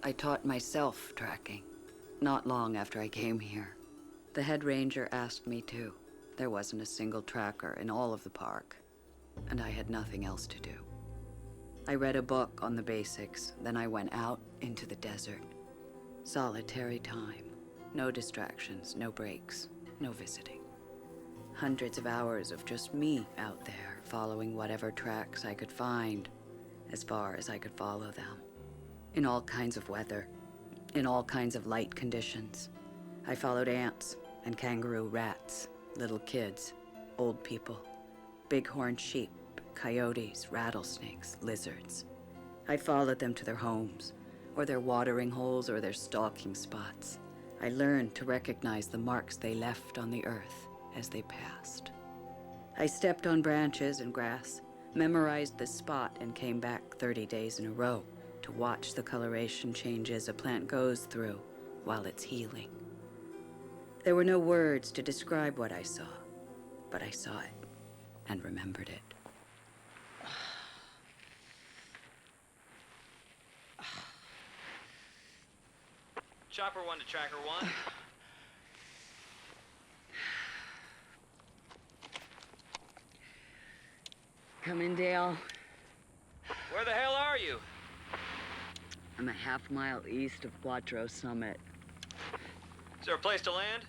S6: I taught myself tracking, not long after I came here. The head ranger asked me to. There wasn't a single tracker in all of the park, and I had nothing else to do. I read a book on the basics, then I went out into the desert. Solitary time. No distractions, no breaks, no visiting. Hundreds of hours of just me out there, following whatever tracks I could find, as far as I could follow them. In all kinds of weather, in all kinds of light conditions. I followed ants and kangaroo rats, little kids, old people, bighorn sheep, coyotes, rattlesnakes, lizards. I followed them to their homes, or their watering holes, or their stalking spots. I learned to recognize the marks they left on the earth as they passed. I stepped on branches and grass, memorized the spot, and came back 30 days in a row to watch the coloration changes a plant goes through while it's healing. There were no words to describe what I saw, but I saw it and remembered it.
S13: Chopper 1 to Tracker 1.
S3: Come in, Dale.
S13: Where the hell are you?
S3: I'm a half-mile east of Quattro Summit.
S13: Is there a place to land?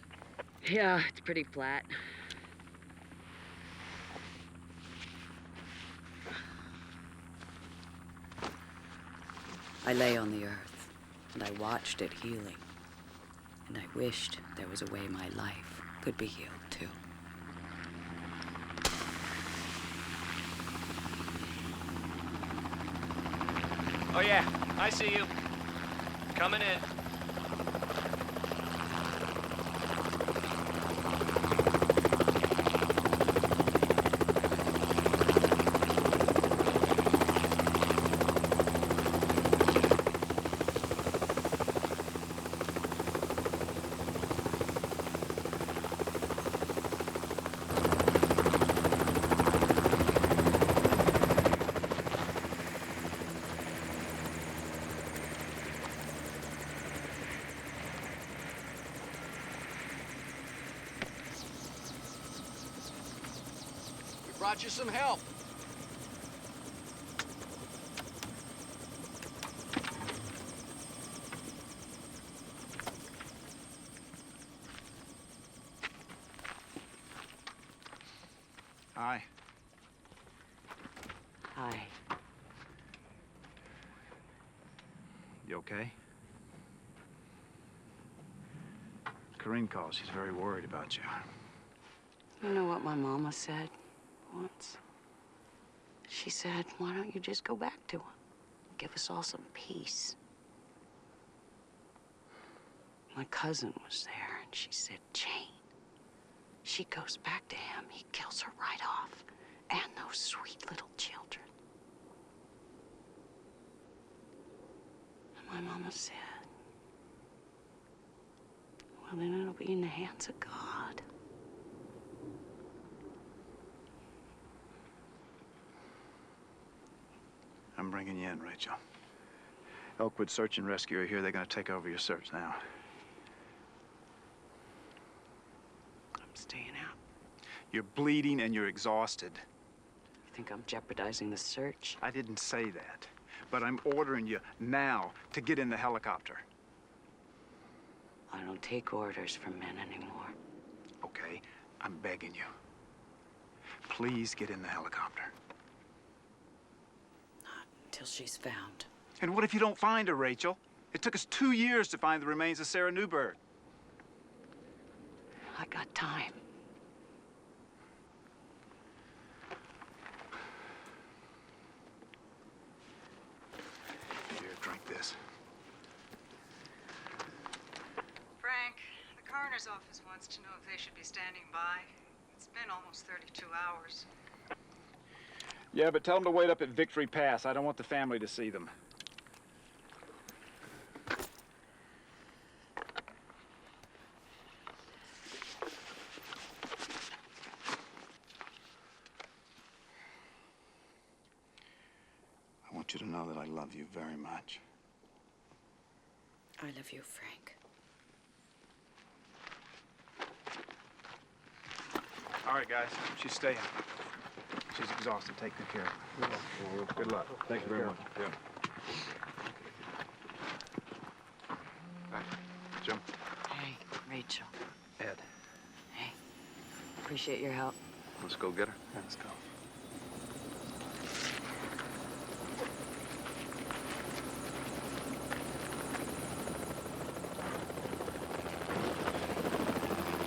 S3: Yeah, it's pretty flat.
S6: I lay on the earth, and I watched it healing. And I wished there was a way my life could be healed, too.
S13: Oh yeah, I see you. Coming in.
S21: Brought you some help.
S19: Hi.
S3: Hi.
S19: You okay? Kieren called. She's very worried about you.
S3: You know what my mama said once? She said, why don't you just go back to him? Give us all some peace. My cousin was there, and she said, Jane, she goes back to him, he kills her right off. And those sweet little children. And my mama said, well, then it'll be in the hands of God.
S19: I'm bringing you in, Rachel. Elkwood Search and Rescue are here. They're going to take over your search now.
S3: I'm staying out.
S19: You're bleeding and you're exhausted.
S3: You think I'm jeopardizing the search?
S19: I didn't say that. but I'm ordering you now to get in the helicopter.
S3: I don't take orders from men anymore.
S19: Okay, I'm begging you. Please get in the helicopter.
S6: Not until she's found.
S19: And what if you don't find her, Rachel? It took us 2 years to find the remains of Sarah Newberg.
S3: I got time.
S19: Here, drink this.
S18: Frank, the coroner's office wants to know if they should be standing by. It's been almost 32 hours.
S19: Yeah, but tell them to wait up at Victory Pass. I don't want the family to see them.
S2: I want you to know that I love you very much.
S6: I love you, Frank.
S19: All right, guys. She's staying. She's exhausted. Take good care of her. Good luck.
S12: Thank you very much. Yeah.
S19: Bye. Jim.
S3: Hey, Rachel.
S19: Ed.
S3: Hey, appreciate your help.
S12: Let's go get her.
S19: Yeah, let's go.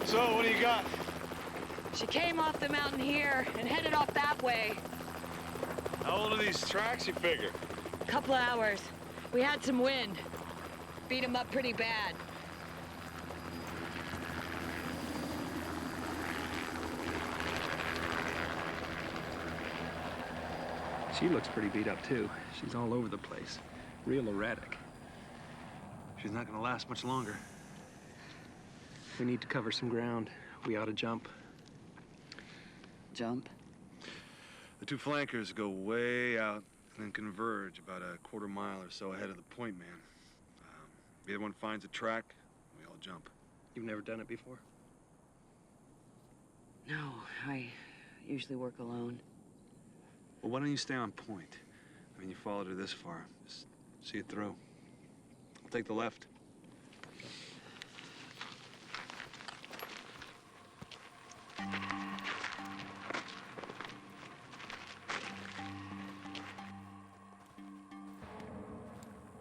S10: So, what do you got?
S3: She came off the mountain here and headed off that way.
S10: How old are these tracks, you figure?
S3: Couple of hours. We had some wind. Beat them up pretty bad.
S11: She looks pretty beat up, too. She's all over the place. Real erratic. She's not gonna last much longer. We need to cover some ground. We ought to jump.
S3: Jump?
S12: The two flankers go way out and then converge about a quarter mile or so ahead of the point man. If either one finds a track, we all jump.
S11: You've never done it before?
S3: No, I usually work alone.
S12: Well, why don't you stay on point? I mean, you followed her this far. Just see it through. I'll take the left.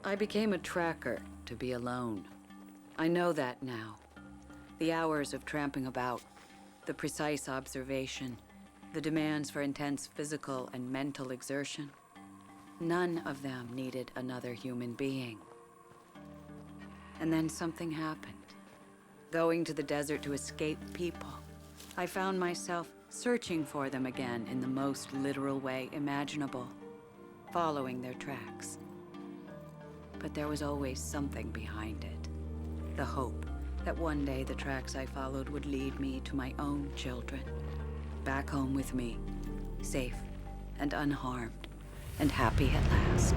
S6: I became a tracker to be alone. I know that now. The hours of tramping about, the precise observation, the demands for intense physical and mental exertion. None of them needed another human being. And then something happened. Going to the desert to escape people, I found myself searching for them again in the most literal way imaginable, following their tracks. But there was always something behind it. The hope that one day the tracks I followed would lead me to my own children. Back home with me, safe and unharmed, and happy at last.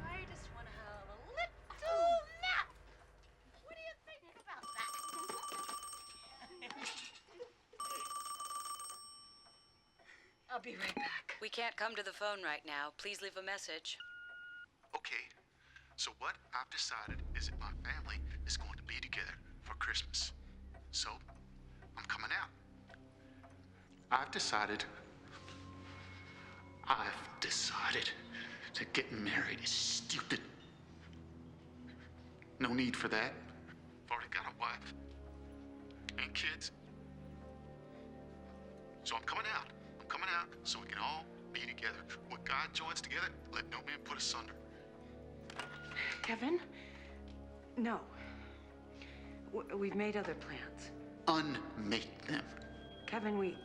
S20: I just want to have a little nap. What do you think about that?
S3: I'll be right back.
S6: We can't come to the phone right now. Please leave a message.
S16: Okay, so what I've decided is that my family is going to be together for Christmas. So, I'm coming out. I've decided that getting married is stupid. No need for that. I've already got a wife and kids. So I'm coming out. I'm coming out so we can all be together. What God joins together, let no man put asunder.
S3: Kevin? No. We've made other plans.
S16: Unmake them.
S3: Kevin, we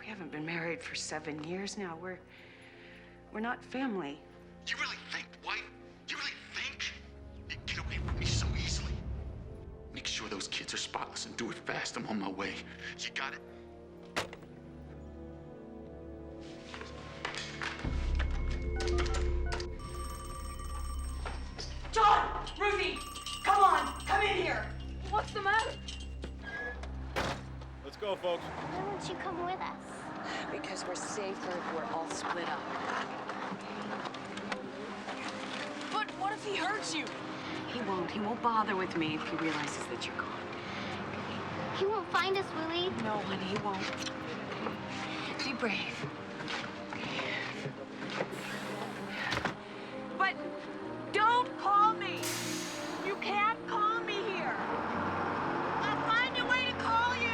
S3: haven't been married for 7 years now. We're not family.
S16: You really think, wife? You really think you can get away with me so easily? Make sure those kids are spotless and do it fast. I'm on my way. You got it?
S3: John! Ruthie! Come on! Come in here!
S20: What's the matter?
S12: Let's go, folks.
S8: Why won't you come with us?
S3: Because we're safer if we're all split up. he hurts you? He won't. He won't bother with me if he realizes that you're gone.
S8: He won't find us, will he?
S3: No, honey, he won't. Be brave. But don't call me. You can't call me here. I'll find a way to call you.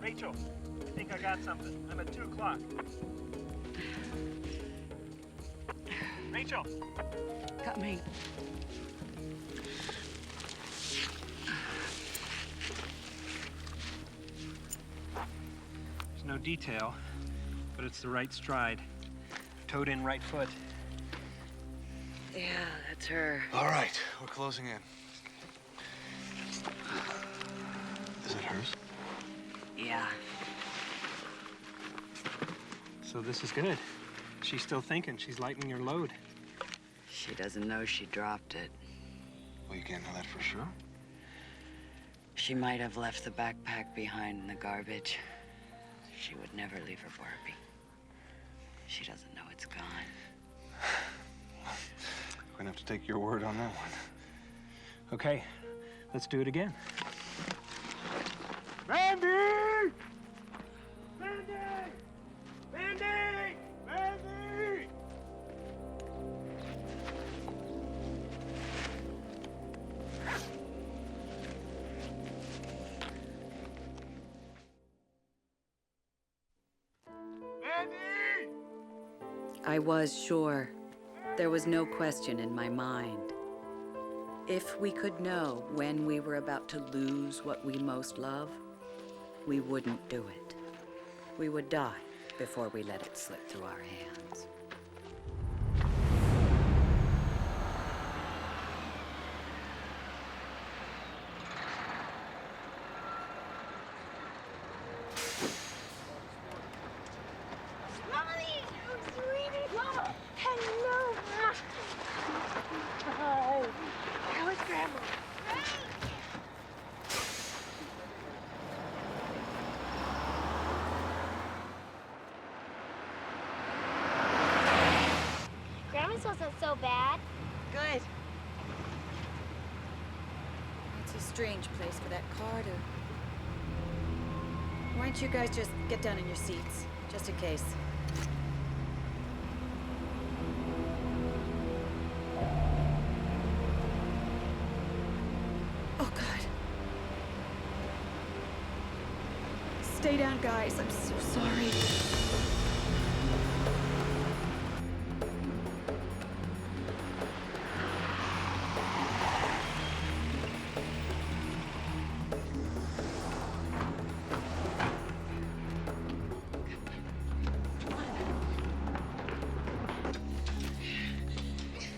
S11: Rachel, I think I got something. I'm at 2 o'clock. Rachel!
S3: Coming.
S11: There's no detail, but it's the right stride. Toed in right foot.
S3: Yeah, that's her.
S12: All right, we're closing in. Is it hers?
S3: Yeah.
S11: So this is good. She's still thinking. She's lightening her load.
S3: She doesn't know she dropped it.
S12: Well, you can't know that for sure.
S3: She might have left the backpack behind in the garbage. She would never leave her Barbie. She doesn't know it's gone.
S12: We're gonna have to take your word on that one.
S11: Okay, let's do it again.
S10: Mandy! Mandy! Mandy! Mandy! Mandy!
S6: I was sure. There was no question in my mind. If we could know when we were about to lose what we most love, we wouldn't do it. We would die before we let it slip through our hands.
S8: Mommy! Sweetie! Mama! Hello! Hi. How is Grandma? Grandma's wasn't so bad.
S3: Good.
S6: It's a strange place for that car to... Why don't you guys just get down in your seats, just in case? Oh, God. Stay down, guys. I'm so sorry.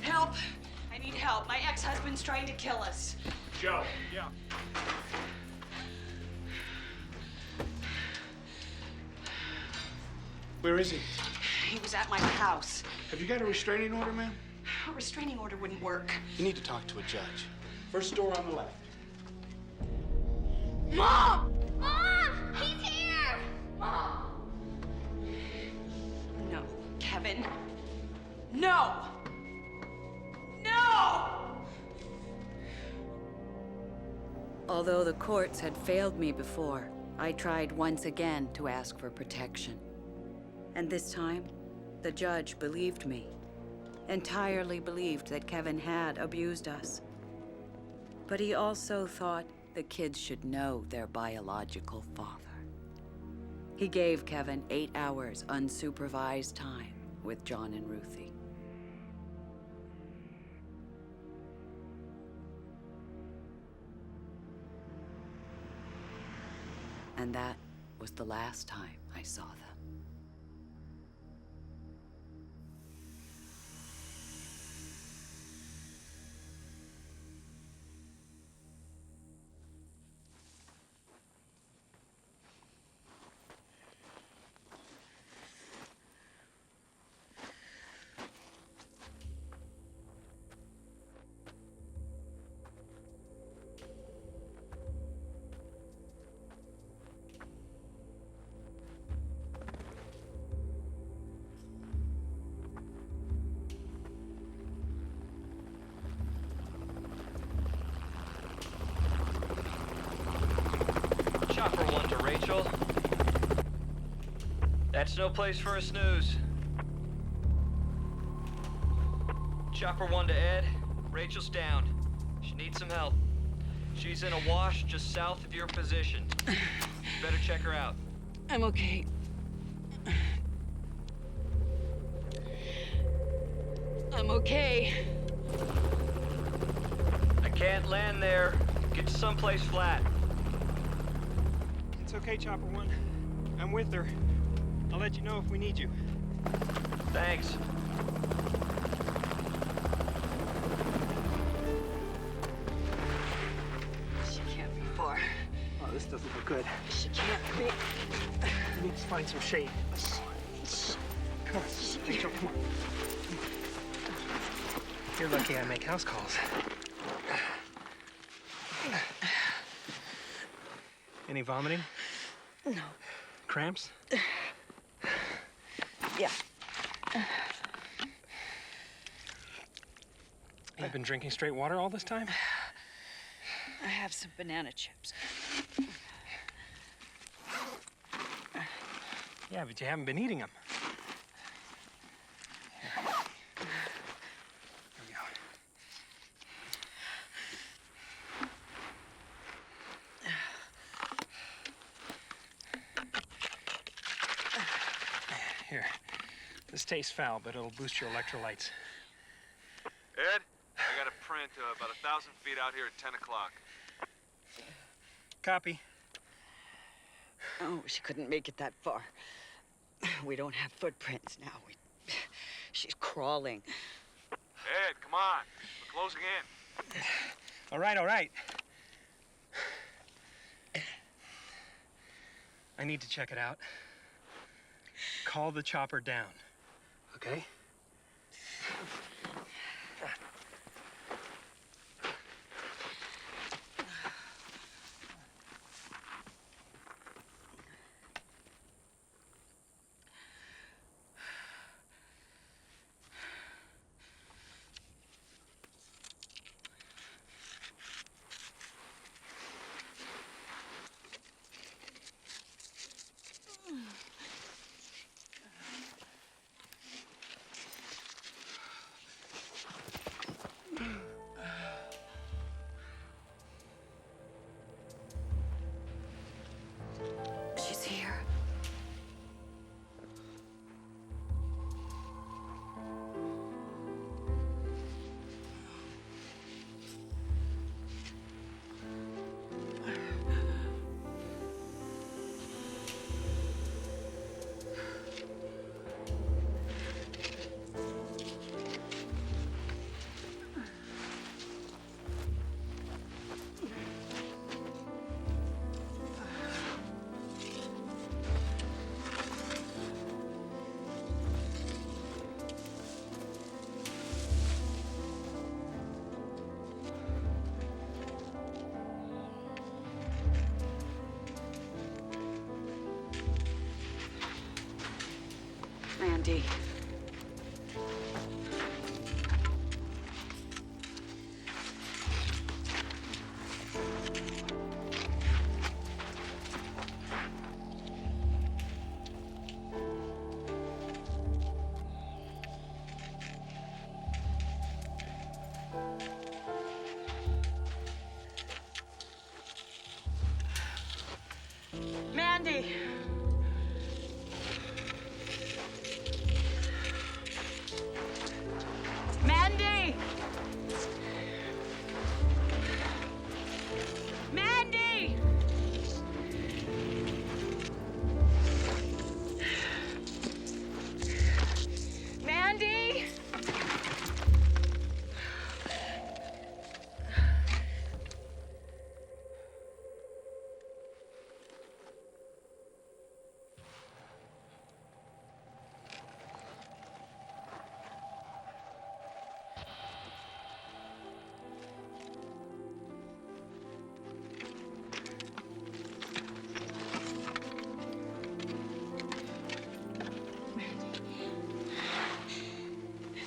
S3: Help! I need help. My ex-husband's trying to kill us.
S11: Joe. Yeah.
S10: Where is he?
S3: He was at my house.
S10: Have you got a restraining order, ma'am?
S3: A restraining order wouldn't work.
S10: You need to talk to a judge. First door on the left.
S3: Mom!
S8: Mom! He's here!
S3: Mom! No, Kevin. No!
S6: Although the courts had failed me before, I tried once again to ask for protection. And this time, the judge believed me. Entirely believed that Kevin had abused us. But he also thought the kids should know their biological father. He gave Kevin 8 hours unsupervised time with John and Ruthie. And that was the last time I saw them.
S13: Chopper 1 to Rachel. That's no place for a snooze. Chopper 1 to Ed. Rachel's down. She needs some help. She's in a wash just south of your position. You better check her out.
S3: I'm okay. I'm okay.
S13: I can't land there. Get to someplace flat.
S11: It's okay, Chopper 1. I'm with her. I'll let you know if we need you.
S13: Thanks.
S3: She can't be far.
S11: Oh, this doesn't look good.
S3: She can't be.
S11: We need to find some shade. Come on, Rachel, come on. You're lucky I make house calls. Any vomiting?
S3: No.
S11: Cramps?
S3: Yeah.
S11: You've been drinking straight water all this time?
S3: I have some banana chips.
S11: Yeah, but you haven't been eating them. Here, this tastes foul, but it'll boost your electrolytes.
S12: Ed, I got a print about 1,000 feet out here at 10 o'clock.
S11: Copy.
S3: Oh, she couldn't make it that far. We don't have footprints now. She's crawling.
S12: Ed, come on. We're closing in.
S11: All right, all right. I need to check it out. Call the chopper down, okay?
S3: She's here. Mandy. Mandy. Mandy! Mandy! Mandy!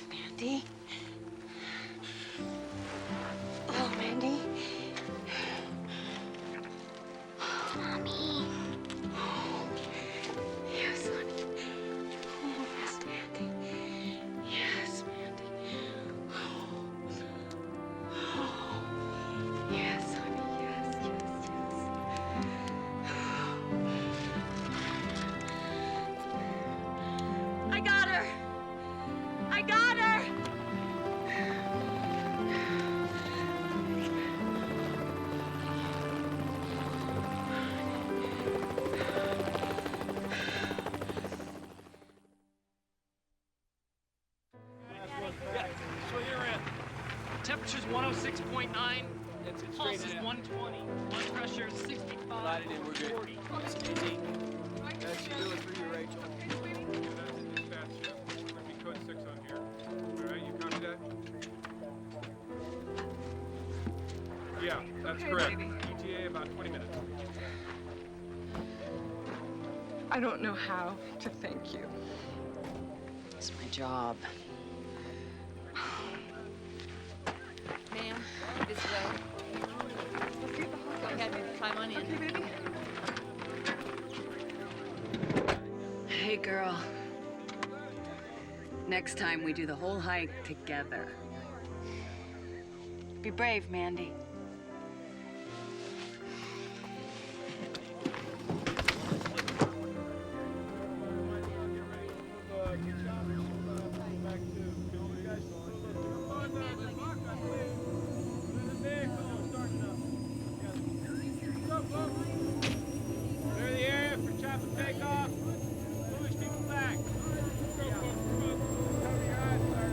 S3: Mandy? Oh, Mandy.
S8: Mommy.
S3: Yes, honey. Oh, yes, Mandy. Yes, Mandy. Oh, yes, honey. Yes, yes, yes. I got her. I got her.
S14: Yeah, so you're in. Temperature's 106.9.
S4: It's
S14: Pulse is
S4: straight in.
S14: 120. Blood pressure is 65.
S4: Slide it in, we're good.
S14: 40.
S4: That's you do it for you, Rachel. Yeah, that's a dispatch ship. We're gonna be code 6 on here. All right, you copy that? Yeah, that's
S7: Okay,
S4: correct.
S7: baby.
S4: ETA about 20 minutes.
S7: I don't know how to thank you.
S3: It's my job.
S20: Ma'am, this way. Go ahead, climb on in.
S7: Okay, baby.
S3: Hey, girl. Next time we do the whole hike together. Be brave, Mandy.
S4: Clear the area for chopper takeoff. Push people back. Go, folks. Cover your eyes, sir.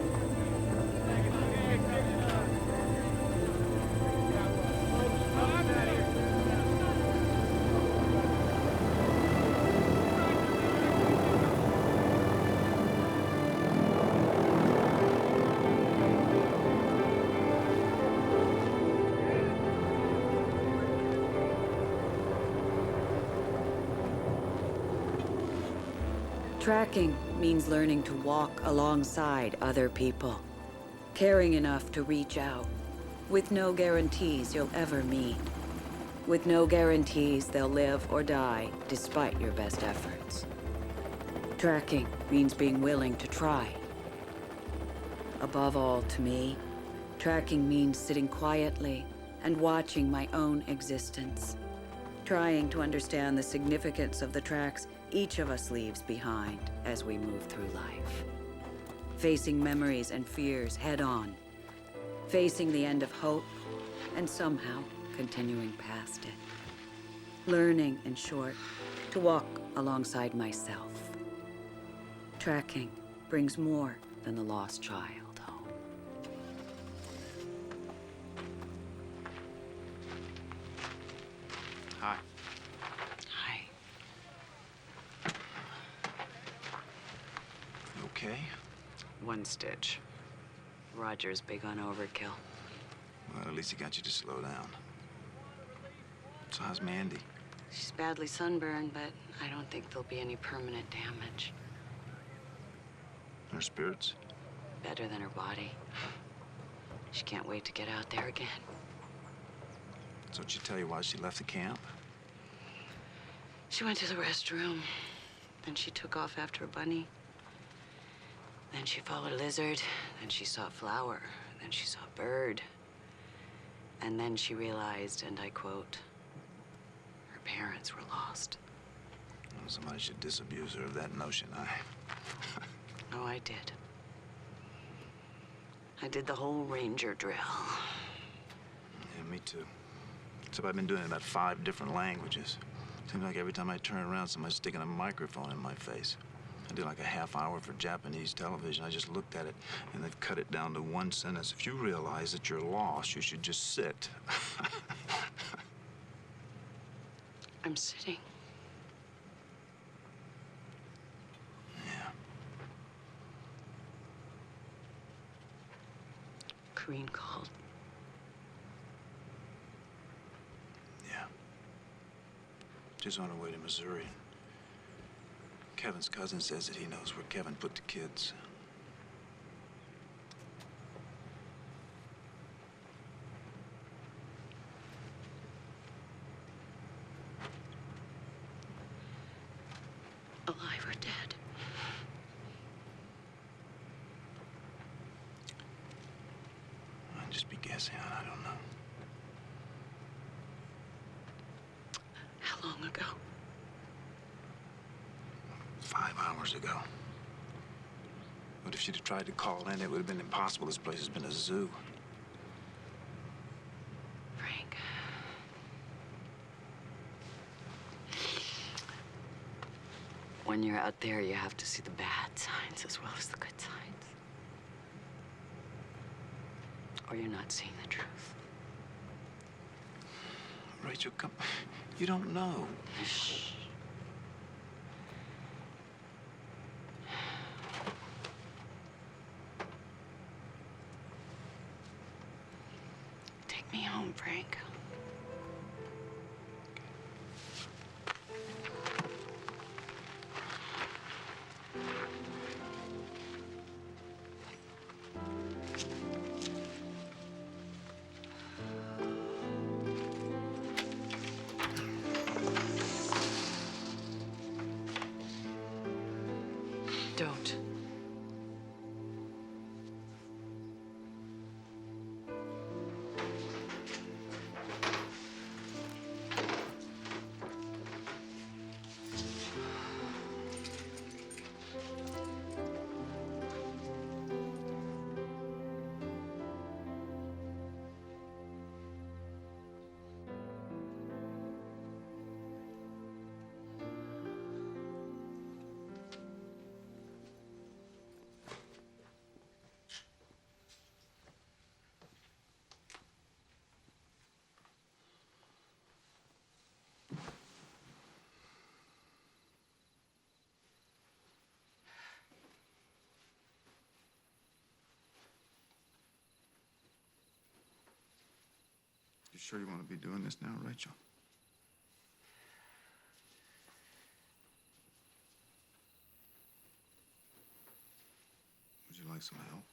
S4: Okay, cover it up. Yeah, folks, out of here.
S6: Tracking means learning to walk alongside other people, caring enough to reach out, with no guarantees you'll ever meet, with no guarantees they'll live or die despite your best efforts. Tracking means being willing to try. Above all, to me, tracking means sitting quietly and watching my own existence, trying to understand the significance of the tracks each of us leaves behind as we move through life. Facing memories and fears head on, facing the end of hope, and somehow continuing past it. Learning, in short, to walk alongside myself. Tracking brings more than the lost child home.
S19: Hi.
S3: Hi.
S19: You okay?
S3: One stitch. Roger's big on overkill.
S19: Well, at least he got you to slow down. So how's Mandy?
S3: She's badly sunburned, but I don't think there'll be any permanent damage.
S19: Her spirits?
S3: Better than her body. She can't wait to get out there again.
S19: So did she tell you why she left the camp?
S3: She went to the restroom. Then she took off after a bunny. Then she followed a lizard. Then she saw a flower. Then she saw a bird. And then she realized, and I quote, her parents were lost.
S19: somebody should disabuse her of that notion.
S3: Oh, I did. I did the whole ranger drill.
S19: Yeah, me too. Except I've been doing it in about 5 different languages. Seems like every time I turn around, somebody's sticking a microphone in my face. I did like a half hour for Japanese television. I just looked at it, and they've cut it down to one sentence. If you realize that you're lost, you should just sit.
S3: I'm sitting.
S19: Yeah.
S3: Kieren called.
S19: Yeah. She's on her way to Missouri. Kevin's cousin says that he knows where Kevin put the kids.
S3: Alive or dead?
S19: I'd just be guessing. I don't know.
S3: How long ago?
S19: 5 hours ago. But if she'd have tried to call in, it would have been impossible. This place has been a zoo.
S3: Frank. When you're out there, you have to see the bad signs as well as the good signs. Or you're not seeing the truth.
S19: Rachel, come. You don't know.
S3: Shh. Take me home, Frank. Don't.
S2: You sure you want to be doing this now, Rachel? Would you like some help?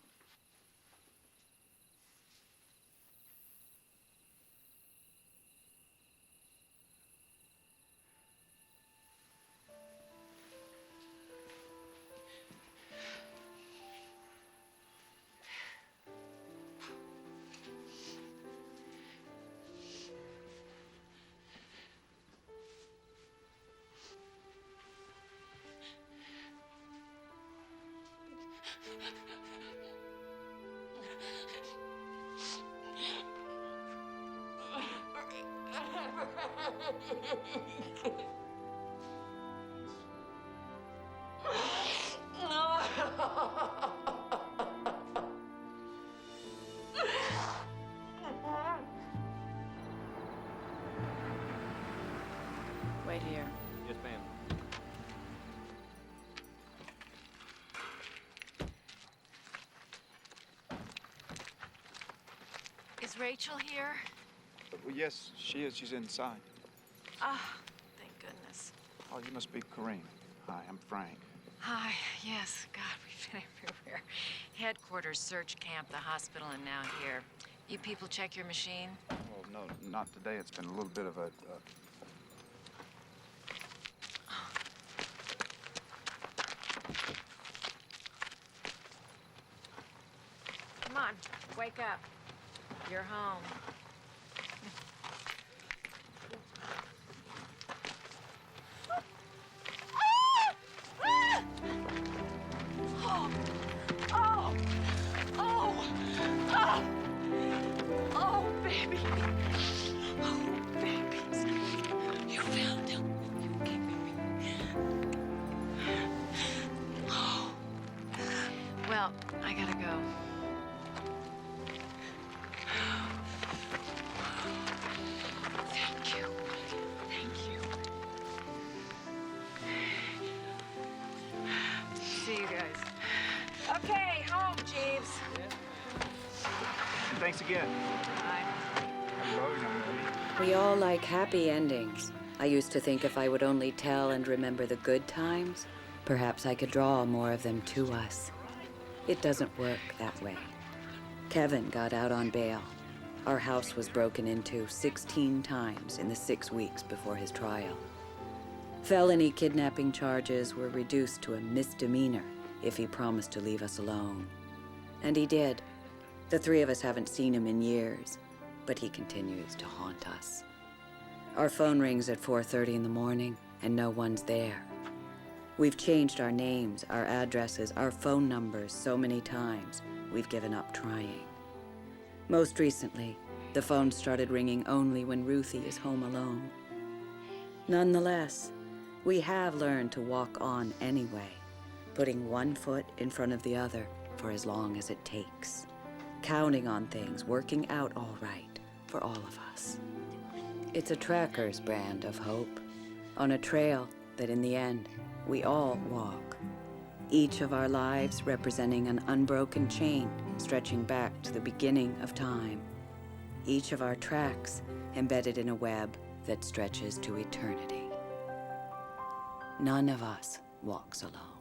S6: Wait here.
S14: Yes, ma'am.
S15: Is Rachel here?
S19: Well, yes, she is. She's inside.
S15: Ah, thank goodness.
S19: Oh, you must be Kieren. Hi, I'm Frank.
S15: Hi, yes. God, we've been everywhere. Headquarters, search camp, the hospital, and now here. You people check your machine?
S19: Oh, no, not today. It's been a little bit of a...
S15: Come on, wake up. You're home. you go.
S3: Thank you. Thank you.
S7: See you guys.
S15: Okay, home, Jeeves.
S14: And thanks again.
S6: We all like happy endings. I used to think if I would only tell and remember the good times, perhaps I could draw more of them to us. It doesn't work that way. Kevin got out on bail. Our house was broken into 16 times in the 6 weeks before his trial. Felony kidnapping charges were reduced to a misdemeanor if he promised to leave us alone. And he did. The three of us haven't seen him in years, but he continues to haunt us. Our phone rings at 4:30 in the morning, and no one's there. We've changed our names, our addresses, our phone numbers so many times, we've given up trying. Most recently, the phone started ringing only when Ruthie is home alone. Nonetheless, we have learned to walk on anyway, putting one foot in front of the other for as long as it takes, counting on things working out all right for all of us. It's a tracker's brand of hope, on a trail that in the end, we all walk. Each of our lives representing an unbroken chain stretching back to the beginning of time. Each of our tracks embedded in a web that stretches to eternity. None of us walks alone.